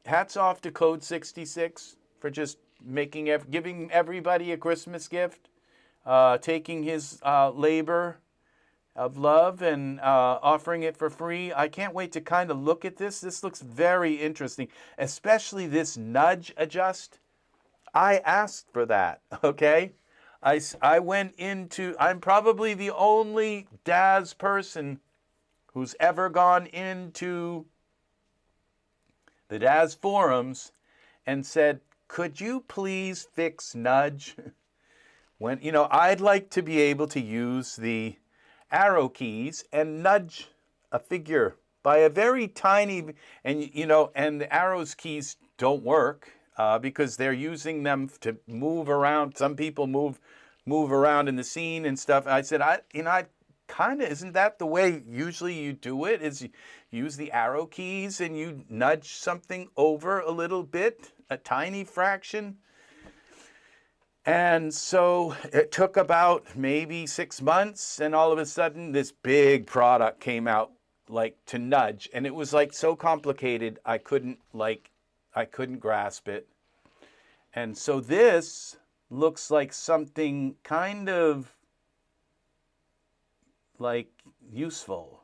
hats off to Code 66 for just giving everybody a Christmas gift, taking his labor of love and offering it for free. I can't wait to kind of look at this. This looks very interesting, especially this nudge adjust. I asked for that, okay? I went into, I'm probably the only Daz person who's ever gone into the Daz forums and said, could you please fix nudge? When, you know, I'd like to be able to use the arrow keys and nudge a figure by a very tiny, and you know, and the arrows keys don't work because they're using them to move around. Some people move around in the scene and stuff. I said, I kind of, isn't that the way usually you do it? Is you use the arrow keys and you nudge something over a little bit, a tiny fraction. And so it took about maybe 6 months, and all of a sudden this big product came out, like, to nudge, and it was like so complicated I couldn't grasp it. And so this looks like something kind of like useful,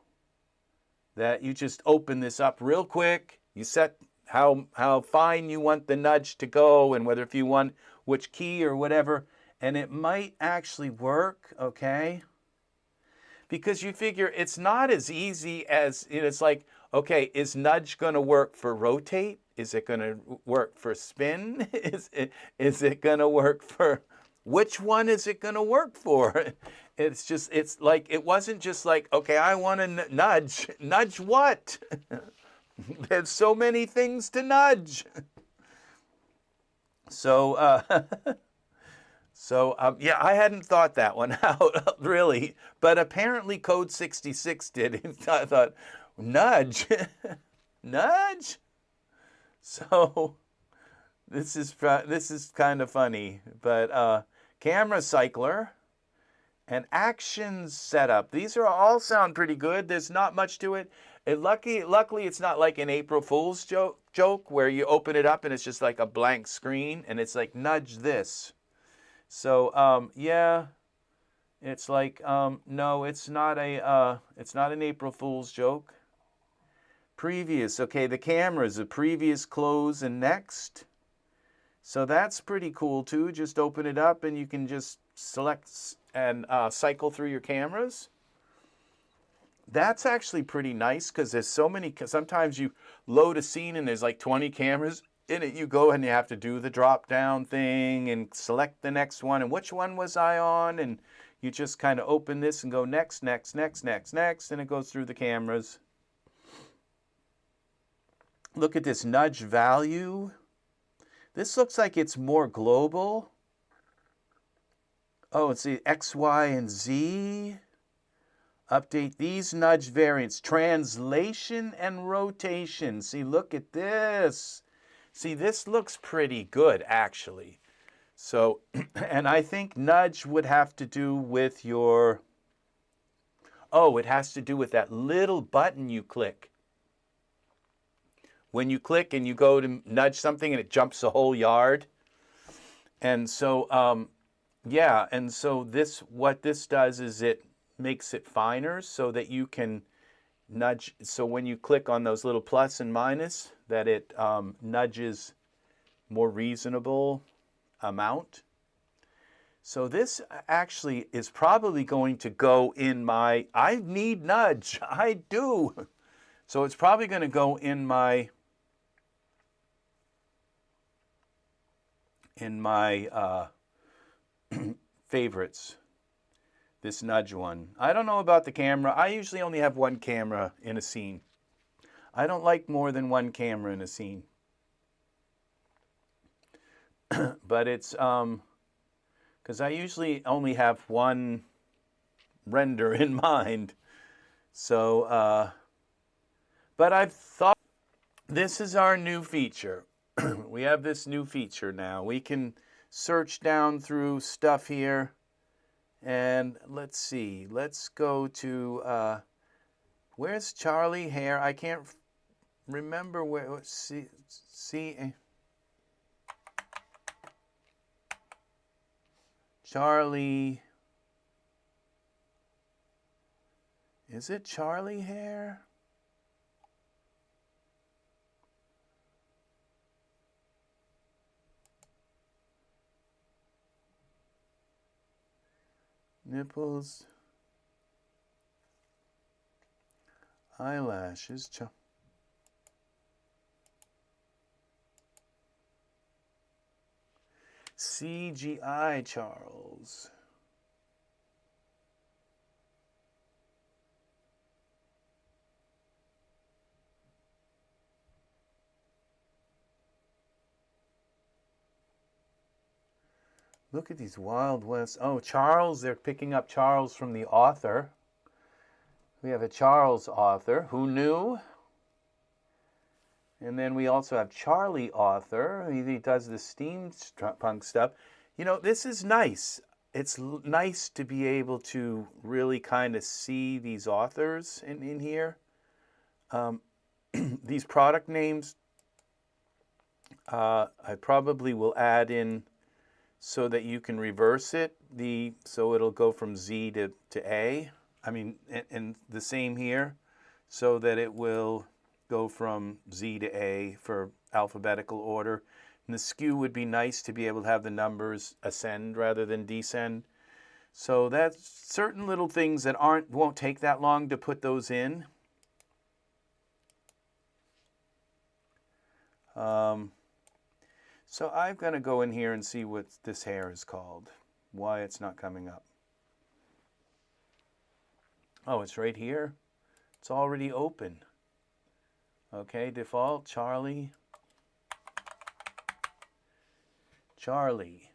that you just open this up real quick, you set how fine you want the nudge to go, and whether if you want which key or whatever, and it might actually work, okay? Because you figure it's not as easy as, it's like, okay, is nudge going to work for rotate? Is it going to work for spin? Is it going to work for, which one is it going to work for? It's just, it's like, it wasn't just like, okay, I want to nudge. Nudge what? There's so many things to nudge. So, yeah, I hadn't thought that one out, really. But apparently Code 66 did. I thought, nudge? Nudge? So, this is kind of funny. But camera cycler and action setup. These are all sound pretty good. There's not much to it. Luckily, it's not like an April Fool's joke where you open it up and it's just like a blank screen and it's like, nudge this. So, yeah, it's like, no, it's not an April Fool's joke. Previous, okay, the cameras, the previous, close, and next. So that's pretty cool too. Just open it up and you can just select and cycle through your cameras. That's actually pretty nice because there's so many, because sometimes you load a scene and there's like 20 cameras in it. You go and you have to do the drop down thing and select the next one. And which one was I on? And you just kind of open this and go next, next, next, next, next. And it goes through the cameras. Look at this nudge value. This looks like it's more global. Oh, it's the X, Y, and Z. Update these nudge variants. Translation and rotation. See, look at this. See, this looks pretty good, actually. So, and I think nudge would have to do with your... Oh, it has to do with that little button you click. When you click and you go to nudge something and it jumps a whole yard. And so, yeah, and so what this does is it makes it finer so that you can nudge. So when you click on those little plus and minus, that it nudges more reasonable amount. So this actually is probably going to go in my, I need nudge, I do. So it's probably going to go in my favorites. This nudge one. I don't know about the camera. I usually only have one camera in a scene. I don't like more than one camera in a scene. But it's, because I usually only have one render in mind. So, but I've thought, this is our new feature. We have this new feature now. We can search down through stuff here. And let's see, let's go to, where's Charlie Hare? I can't remember where, see, Charlie, is it Charlie Hare? Nipples, eyelashes, CGI Charles. Look at these Wild West. Oh, Charles, they're picking up Charles from the author. We have a Charles author. Who knew? And then we also have Charlie author. He does the steampunk stuff. You know, this is nice. It's nice to be able to really kind of see these authors in here. These product names, I probably will add in so that you can reverse it. So it'll go from Z to A. I mean, and the same here, so that it will go from Z to A for alphabetical order. And the skew would be nice to be able to have the numbers ascend rather than descend. So that's certain little things that won't take that long to put those in. So I'm going to go in here and see what this hair is called, why it's not coming up. Oh, it's right here. It's already open. Okay, default, Charlie. Charlie.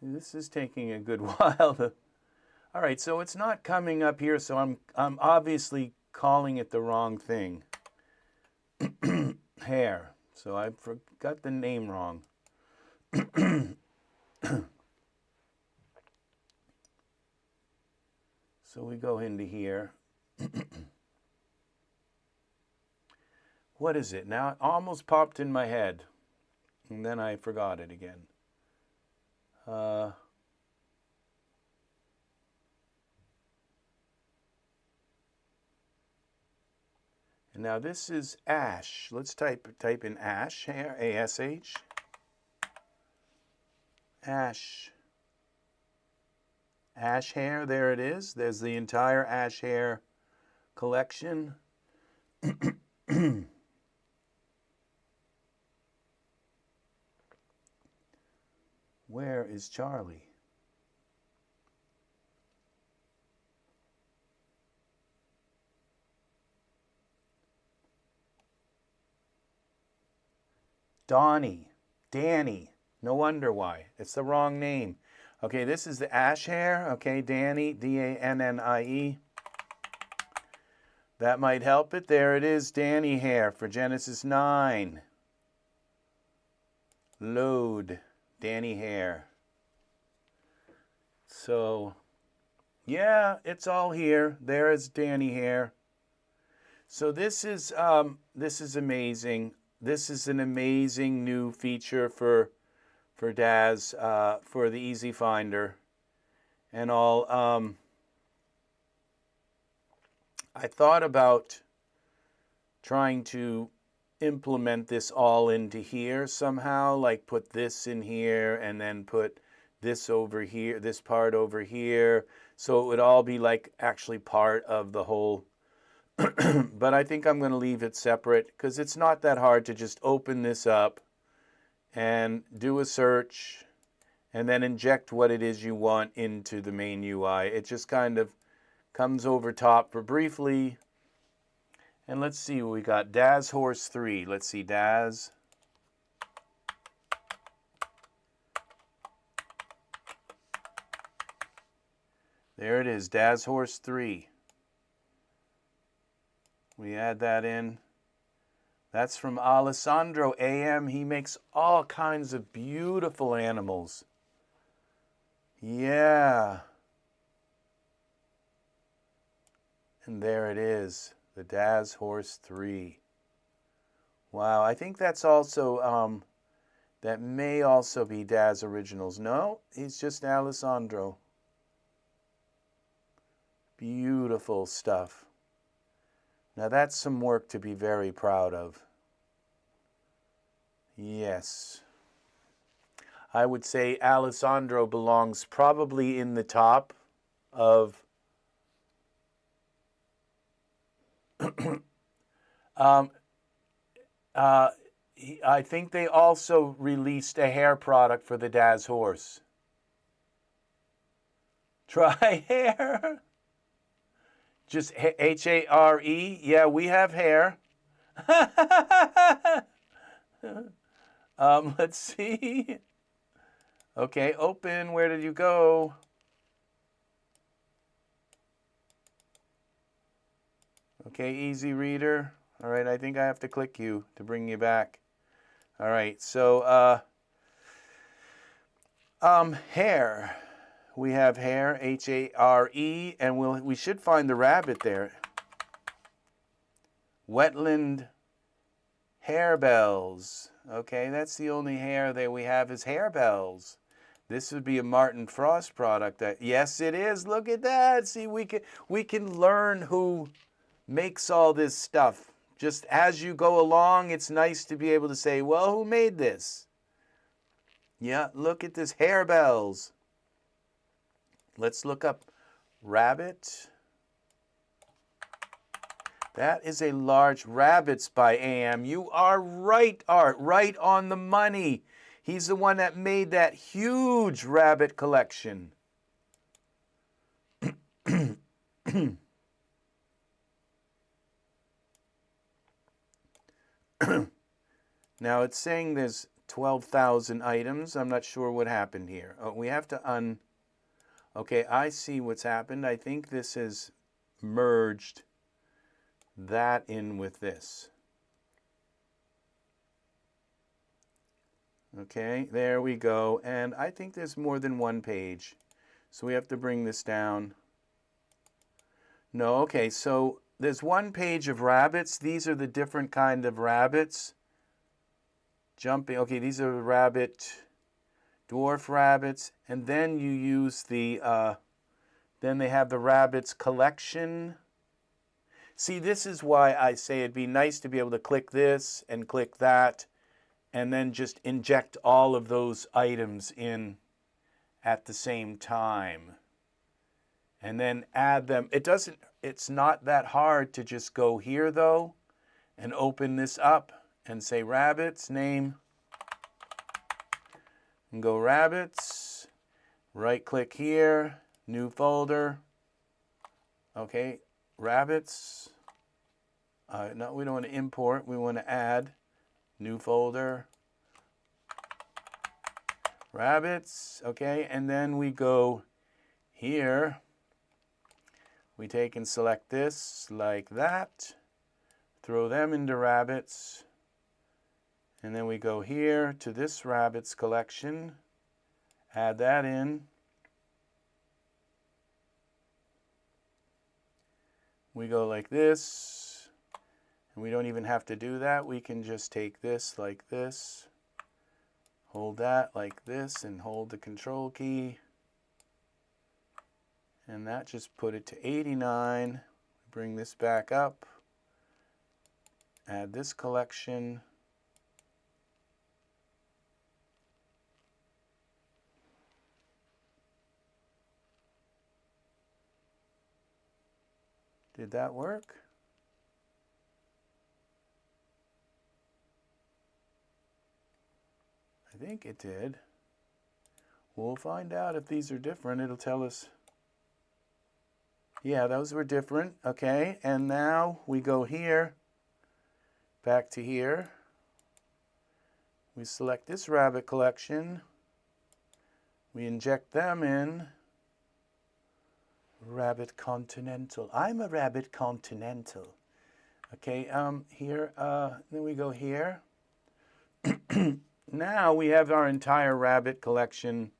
This is taking a good while. All right, so it's not coming up here, so I'm obviously calling it the wrong thing. Hair. So I got the name wrong. So we go into here. What is it? Now it almost popped in my head, and then I forgot it again. And now this is ash. Let's type in ash hair, A-S-H. Ash. Ash hair, there it is. There's the entire ash hair collection. Where is Charlie? Danny. No wonder why. It's the wrong name. Okay, this is the ash hair. Okay, Danny, D-A-N-N-I-E. That might help it. There it is, Danny hair for Genesis 9. Load, Danny hair. So, yeah, it's all here. There is Danny hair. So this is amazing. This is an amazing new feature for Daz, for the EZFinder and all. I thought about trying to implement this all into here somehow, like put this in here and then put this over here, this part over here, so it would all be like actually part of the whole. But I think I'm going to leave it separate because it's not that hard to just open this up and do a search and then inject what it is you want into the main UI. It just kind of comes over top for briefly. And let's see what we got. Daz Horse 3. Let's see, Daz. There it is, Daz Horse 3. We add that in. That's from Alessandro AM. He makes all kinds of beautiful animals. Yeah. And there it is, the Daz Horse 3. Wow, I think that's also, that may also be Daz Originals. No, he's just Alessandro. Beautiful stuff. Now that's some work to be very proud of. Yes. I would say Alessandro belongs probably in the top of I think they also released a hair product for the Daz Horse. Try hair. Just H-A-R-E. Yeah, we have hair. Let's see. Okay, open. Where did you go? Okay, EZReader. All right, I think I have to click you to bring you back. All right, so hair. We have hair, H-A-R-E, and we should find the rabbit there. Wetland harebells. Okay, that's the only hair that we have is harebells. This would be a Martin Frost product. Yes, it is. Look at that. See, we can learn who makes all this stuff. Just as you go along, it's nice to be able to say, well, who made this? Yeah, look at this, harebells. Let's look up rabbit. That is a large rabbits by AM. You are right, Art, right on the money. He's the one that made that huge rabbit collection. Now it's saying there's 12,000 items. I'm not sure what happened here. Oh, we have to Okay, I see what's happened. I think this has merged that in with this. Okay, there we go. And I think there's more than one page. So we have to bring this down. No, okay, so there's one page of rabbits. These are the different kind of rabbits. Jumping, okay, these are rabbit, dwarf rabbits. And then you use the, then they have the rabbits collection. See, this is why I say it'd be nice to be able to click this and click that and then just inject all of those items in at the same time. And then add them. It's not that hard to just go here though and open this up and say rabbits, name, and go rabbits, right click here, new folder, okay, rabbits. No, we don't want to import, we want to add, new folder, rabbits, okay, and then we go here, we take and select this like that, throw them into rabbits, and then we go here to this rabbits collection, add that in. We go like this, and we don't even have to do that. We can just take this like this, hold that like this, and hold the control key. And that just put it to 89. Bring this back up, add this collection. Did that work? I think it did. We'll find out if these are different. It'll tell us. Yeah, those were different. Okay, and now we go here, back to here. We select this rabbit collection. We inject them in. Rabbit Continental. I'm a Rabbit Continental. Okay, here, then we go here. Now we have our entire rabbit collection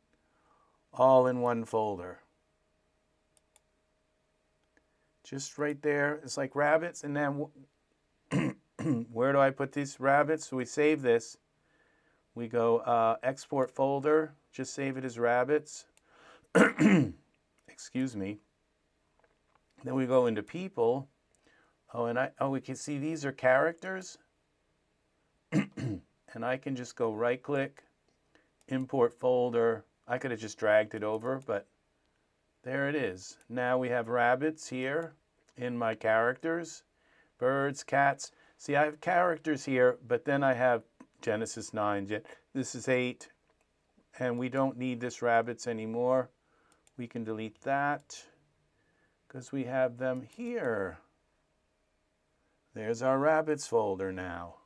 all in one folder. Just right there, it's like rabbits, and then where do I put these rabbits? So we save this. We go export folder, just save it as rabbits. Excuse me. Then we go into people. Oh, and we can see these are characters. And I can just go right click, import folder. I could have just dragged it over, but there it is. Now we have rabbits here in my characters, birds, cats. See, I have characters here, but then I have Genesis 9. This is 8, and we don't need this rabbits anymore. We can delete that because we have them here. There's our rabbits folder now.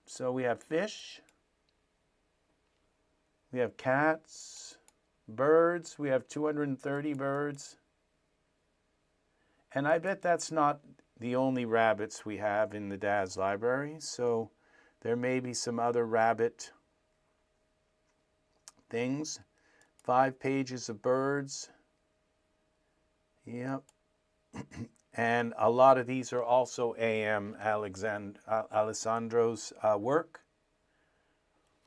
So we have fish, we have cats, birds, we have 230 birds. And I bet that's not the only rabbits we have in the Daz library, so there may be some other rabbit things. 5 pages of birds. Yep. And a lot of these are also A.M. Alessandro's work.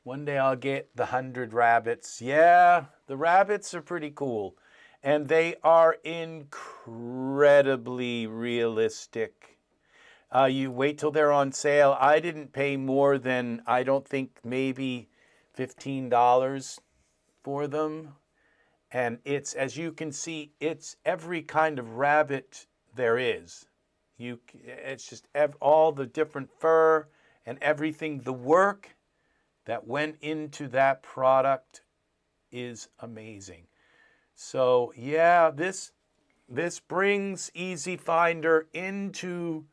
One day I'll get the 100 rabbits. Yeah, the rabbits are pretty cool. And they are incredibly realistic. You wait till they're on sale. I didn't pay more than, I don't think, maybe $15 for them. And it's, as you can see, it's every kind of rabbit there is. It's just all the different fur and everything. The work that went into that product is amazing. So yeah, this brings EZFinder into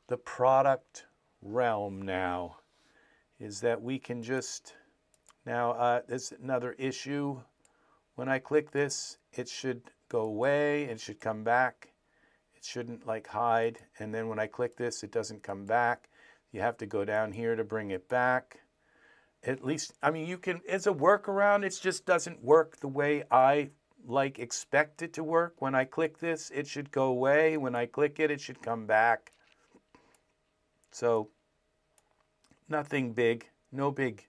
the product realm now, is that we can just, now there's another issue. When I click this, it should go away, it should come back. It shouldn't like hide, and then when I click this, it doesn't come back. You have to go down here to bring it back. At least, I mean, you can, it's a workaround, it just doesn't work the way I expect it to work. When I click this, it should go away. When I click it, it should come back. So nothing big, no big.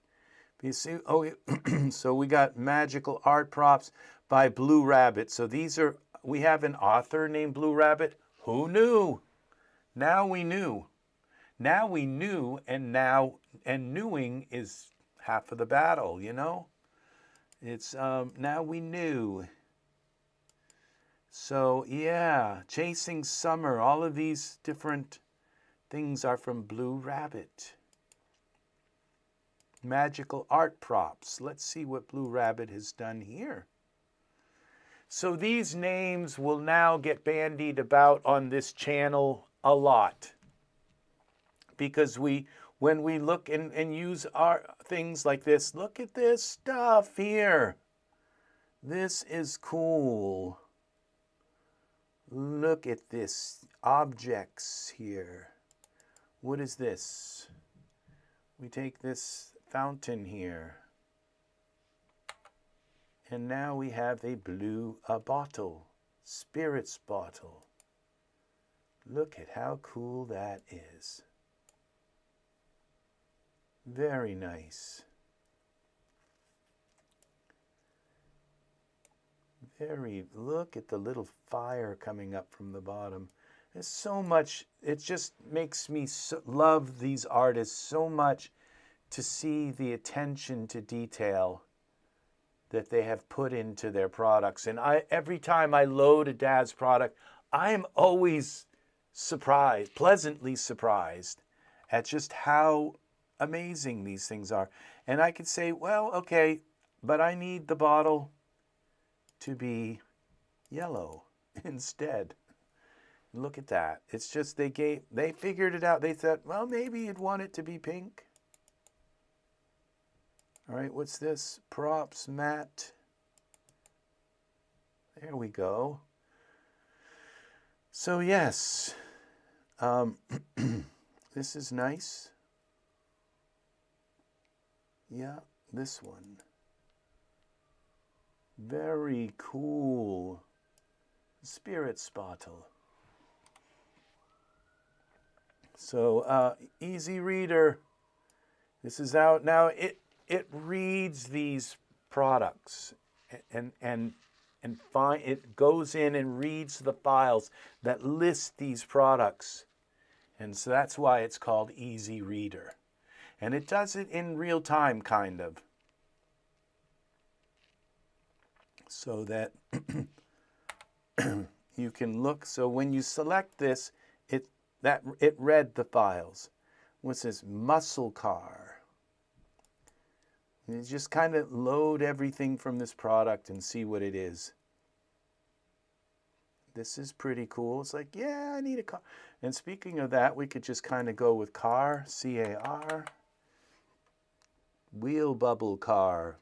You see, oh, so we got magical art props by Blue Rabbit. So these are, we have an author named Blue Rabbit. Who knew? Now we knew. Now we knew, and knowing is half of the battle, you know? It's, now we knew. So, yeah, Chasing Summer, all of these different things are from Blue Rabbit. Magical art props. Let's see what Blue Rabbit has done here. So these names will now get bandied about on this channel a lot. Because when we look and use our things like this, look at this stuff here. This is cool. Look at this, objects here. What is this? We take this fountain here. And now we have a blue bottle, spirits bottle. Look at how cool that is. Very nice. Look at the little fire coming up from the bottom. There's so much, it just makes me love these artists so much to see the attention to detail that they have put into their products. And every time I load a Daz product, I am always surprised, pleasantly surprised at just how amazing these things are. And I could say, well, okay, but I need the bottle to be yellow instead. Look at that. It's just they figured it out. They thought, well, maybe you'd want it to be pink. All right, what's this? Props, matte. There we go. So yes, this is nice. Yeah, this one. Very cool. Spirits bottle. So EZReader, this is out now. It reads these products and it goes in and reads the files that list these products, and so that's why it's called EZReader, and it does it in real time, kind of, so that you can look. So when you select this, it read the files. What's this? Muscle car. And you just kind of load everything from this product and see what it is. This is pretty cool. It's like, yeah, I need a car. And speaking of that, we could just kind of go with car, C-A-R, wheel bubble car,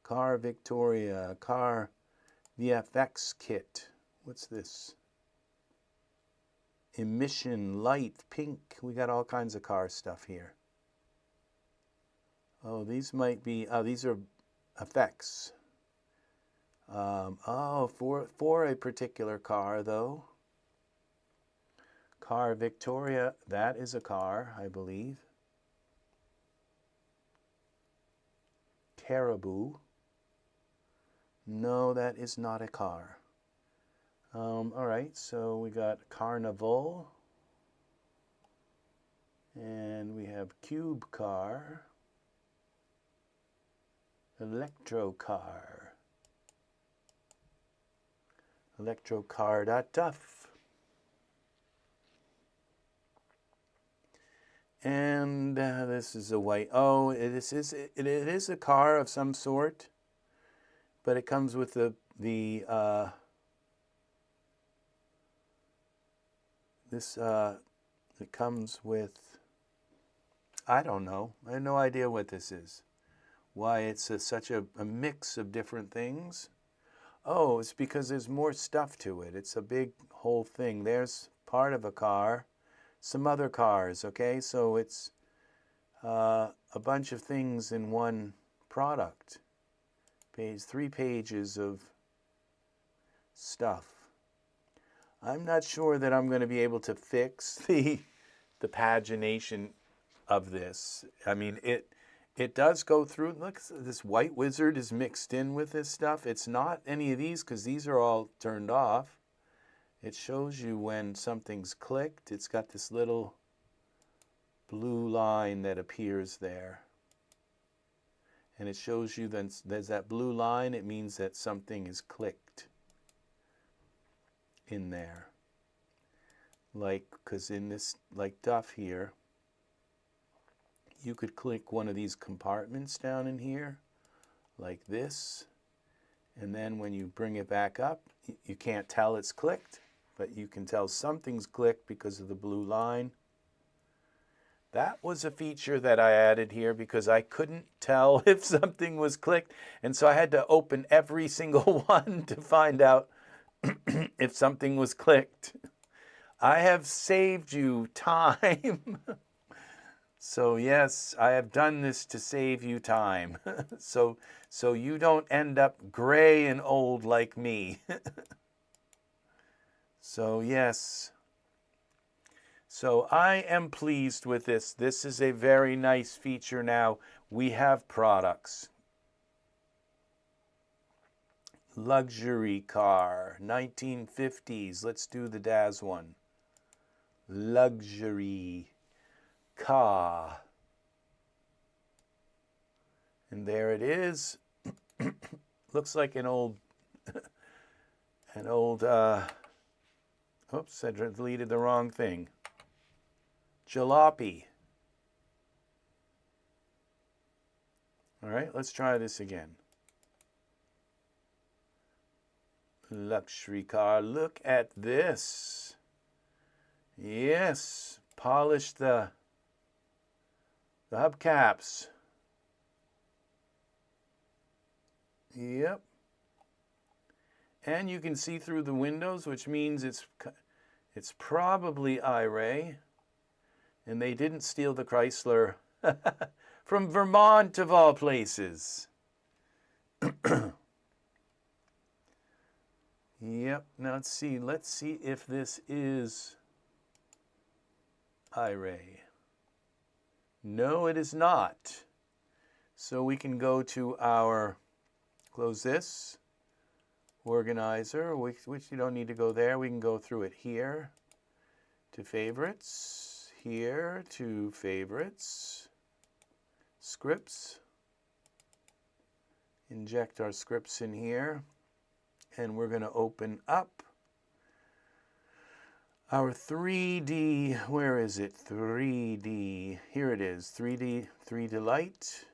car Victoria, car VFX kit. What's this? Emission light, pink. We got all kinds of car stuff here. Oh, these might be, oh, these are effects. Oh, for a particular car, though. Car Victoria, that is a car, I believe. Caribou. No, that is not a car. All right, so we got Carnival. And we have Cube Car. Electro Car. Electrocar.duff. And this is a white, oh, it is a car of some sort, but it comes with it comes with, I don't know, I have no idea what this is. Why it's such a mix of different things. Oh, it's because there's more stuff to it. It's a big whole thing. There's part of a car, some other cars, okay? So it's a bunch of things in one product. 3 pages of stuff. I'm not sure that I'm going to be able to fix the pagination of this. I mean, it does go through. Look, this white wizard is mixed in with this stuff. It's not any of these because these are all turned off. It shows you when something's clicked. It's got this little blue line that appears there. And it shows you that there's that blue line. It means that something is clicked in there. Like, because in this, like Duff here, you could click one of these compartments down in here, like this, and then when you bring it back up, you can't tell it's clicked, but you can tell something's clicked because of the blue line. That was a feature that I added here because I couldn't tell if something was clicked, and so I had to open every single one to find out if something was clicked. I have saved you time. So yes, I have done this to save you time. so you don't end up gray and old like me. So yes. So I am pleased with this. This is a very nice feature now. We have products. Luxury car, 1950s. Let's do the Daz one. Luxury car. And there it is. Looks like an old, oops, I deleted the wrong thing. Jalopy. All right, let's try this again. Luxury car, look at this. Yes, polish the hubcaps. Yep. And you can see through the windows, which means it's probably Iray. And they didn't steal the Chrysler from Vermont, of all places. Yep. Now let's see if this is Iray. No, it is not. So we can go to our, close this, organizer, which you don't need to go there. We can go through it here to favorites, here to favorites, scripts, inject our scripts in here, and we're going to open up Our 3D, where is it? 3D, here it is, 3D light.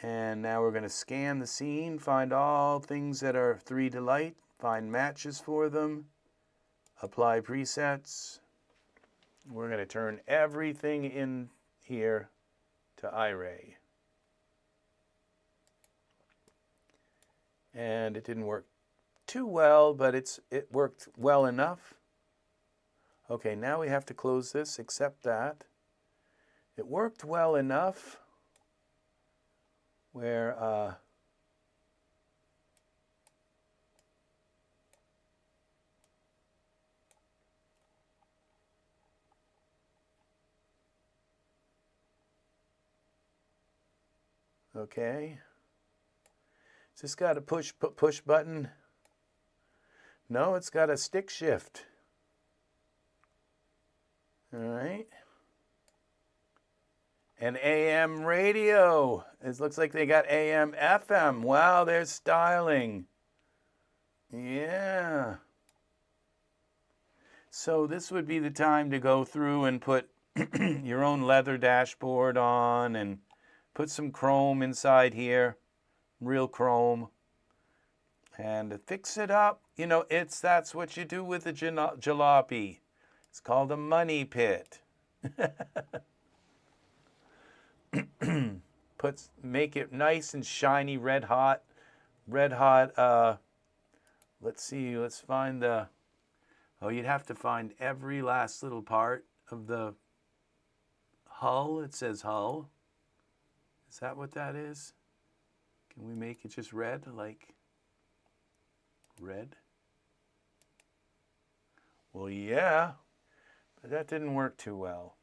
And now we're going to scan the scene, find all things that are 3D light, find matches for them, apply presets. We're going to turn everything in here to Iray. And it didn't work too well, but it worked well enough. Okay, now we have to close this, accept that. It worked well enough where okay. It's just got a push button. No, it's got a stick shift. All right. An AM radio. It looks like they got AM, FM. Wow, they're styling. Yeah. So this would be the time to go through and put your own leather dashboard on and put some chrome inside here, real chrome, and fix it up. You know, that's what you do with a jalopy. It's called a money pit. Make it nice and shiny, red hot. Let's see, let's find the, oh, you'd have to find every last little part of the hull. It says hull. Is that what that is? Can we make it just red, like red? Well, yeah, but that didn't work too well.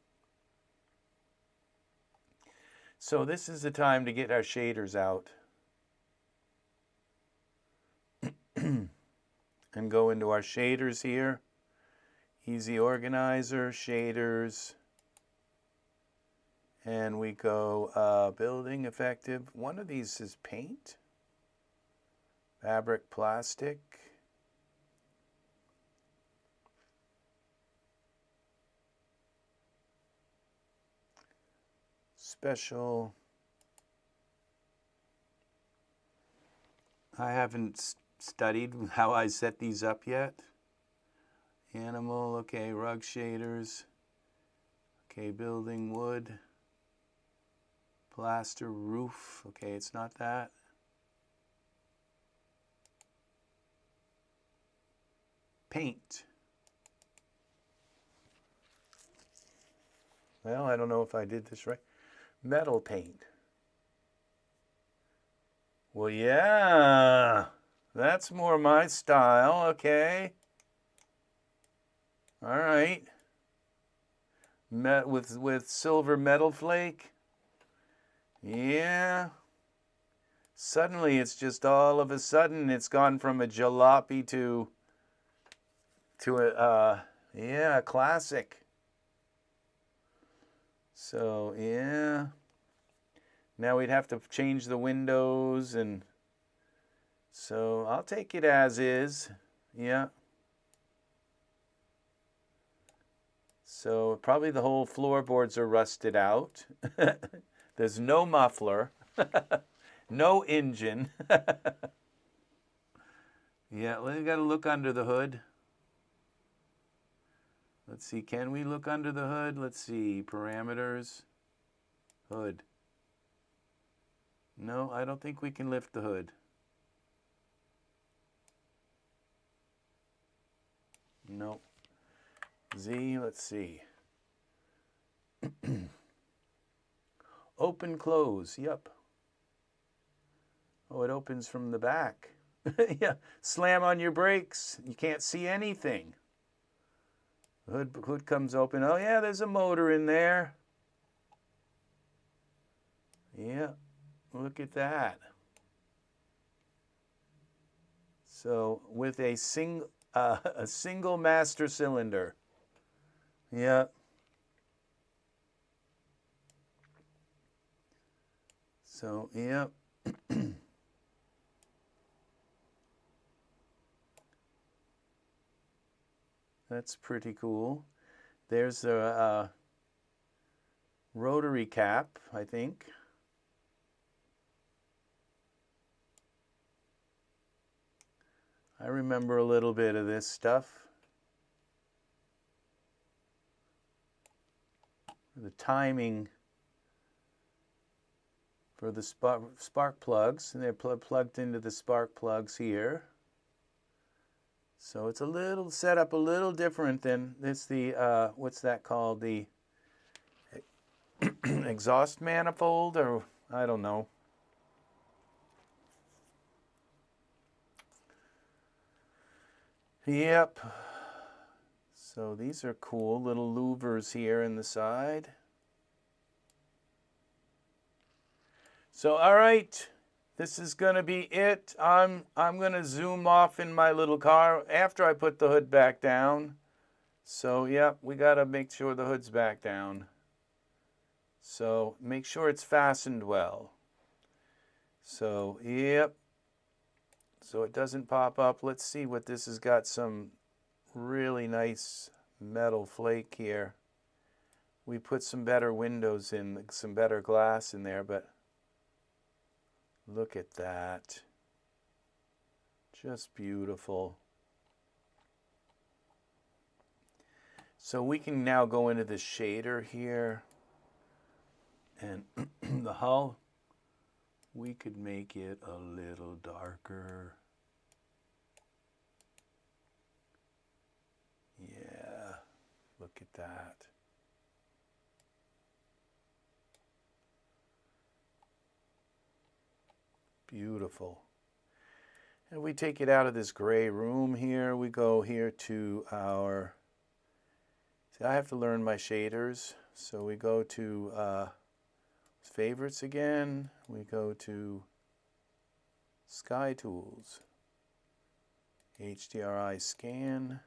So this is the time to get our shaders out and go into our shaders here. Easy Organizer, shaders, and we go building effective. One of these is paint, fabric, plastic. Special. I haven't studied how I set these up yet. Animal, okay, rug shaders. Okay, building wood. Plaster roof, okay, it's not that. Paint. Well, I don't know if I did this right. Metal paint. Well, yeah, that's more my style, okay. All right. With silver metal flake. Yeah. Suddenly, it's just all of a sudden, it's gone from a jalopy to a, yeah, a classic. So, yeah. Now we'd have to change the windows, and so I'll take it as is. Yeah. So probably the whole floorboards are rusted out. There's no muffler, no engine. Yeah, we got to look under the hood. Let's see, can we look under the hood? Let's see, parameters, hood. No, I don't think we can lift the hood. No. Z, let's see. Open, close, yep. Oh, it opens from the back. Yeah, slam on your brakes. You can't see anything. Hood comes open. Oh, yeah, there's a motor in there. Yeah, look at that. So with a single master cylinder. Yeah. So, yeah. That's pretty cool. There's a rotary cap, I think. I remember a little bit of this stuff. The timing for the spark plugs, and they're plugged into the spark plugs here. So it's a little set up a little different than this. The what's that called? The exhaust manifold, or I don't know. Yep. So these are cool little louvers here in the side. So all right, this is gonna be it. I'm gonna zoom off in my little car after I put the hood back down. So yep, we gotta make sure the hood's back down. So make sure it's fastened well. So yep. So it doesn't pop up. Let's see what this has got. Some really nice metal flake here. We put some better windows in, some better glass in there, but look at that. Just beautiful. So we can now go into the shader here, and the hull, we could make it a little darker. Yeah, look at that. Beautiful. And we take it out of this gray room here. We go here to our, see, I have to learn my shaders. So we go to favorites again. We go to Sky Tools, HDRI scan.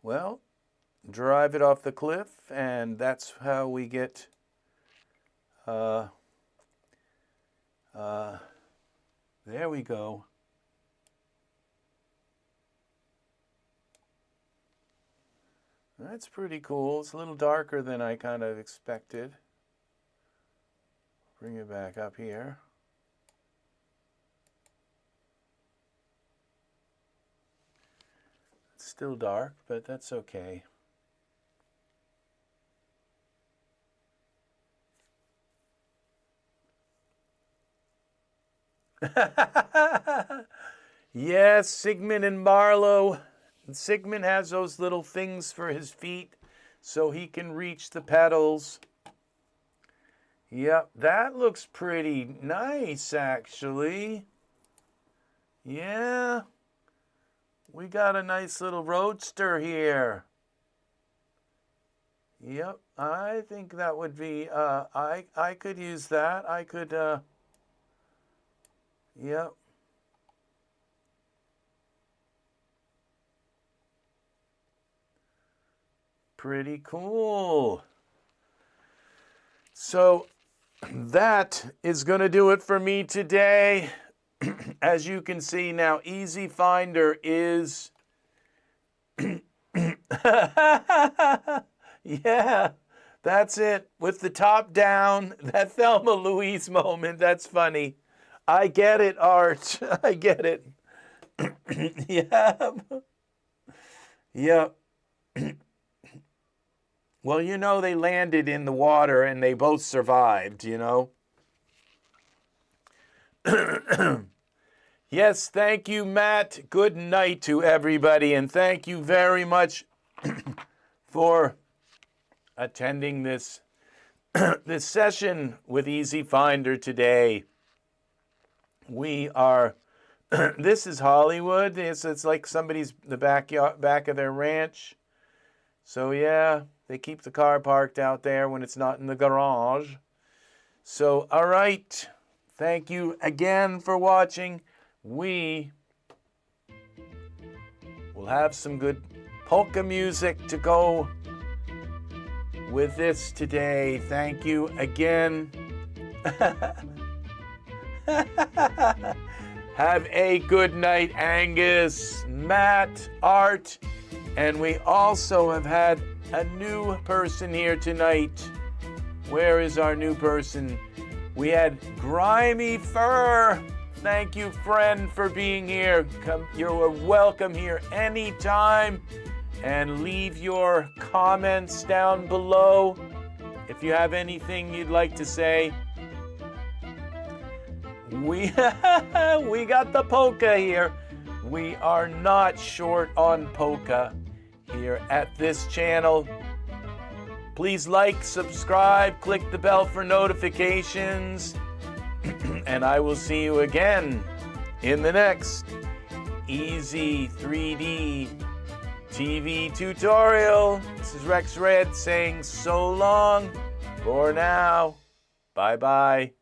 Well, drive it off the cliff, and that's how we get there we go. That's pretty cool. It's a little darker than I kind of expected. Bring it back up here. It's still dark, but that's okay. Yes, Sigmund and Marlowe. Sigmund has those little things for his feet so he can reach the pedals. Yep, that looks pretty nice, actually. Yeah. We got a nice little roadster here. Yep, I think that would be, I could use that. I could, yep. Pretty cool. So that is going to do it for me today. As you can see now, EZFinder is, yeah, that's it. With the top down, that Thelma Louise moment, that's funny. I get it, Art. I get it. Yeah. Yeah. Well, you know, they landed in the water and they both survived, you know. Yes, thank you, Matt. Good night to everybody, and thank you very much for attending this this session with EZFinder today. We are, this is Hollywood. It's like somebody's, the back of their ranch. So yeah, they keep the car parked out there when it's not in the garage. So, all right. Thank you again for watching. We will have some good polka music to go with this today. Thank you again. Have a good night, Angus, Matt, Art, and we also have had a new person here tonight. Where is our new person? We had Grimy Fur. Thank you, friend, for being here. You're welcome here anytime. And leave your comments down below if you have anything you'd like to say. We got the polka here. We are not short on polka here at this channel. Please like, subscribe, click the bell for notifications, and I will see you again in the next EZ3DTV tutorial. This is Rex Red saying so long for now. Bye-bye.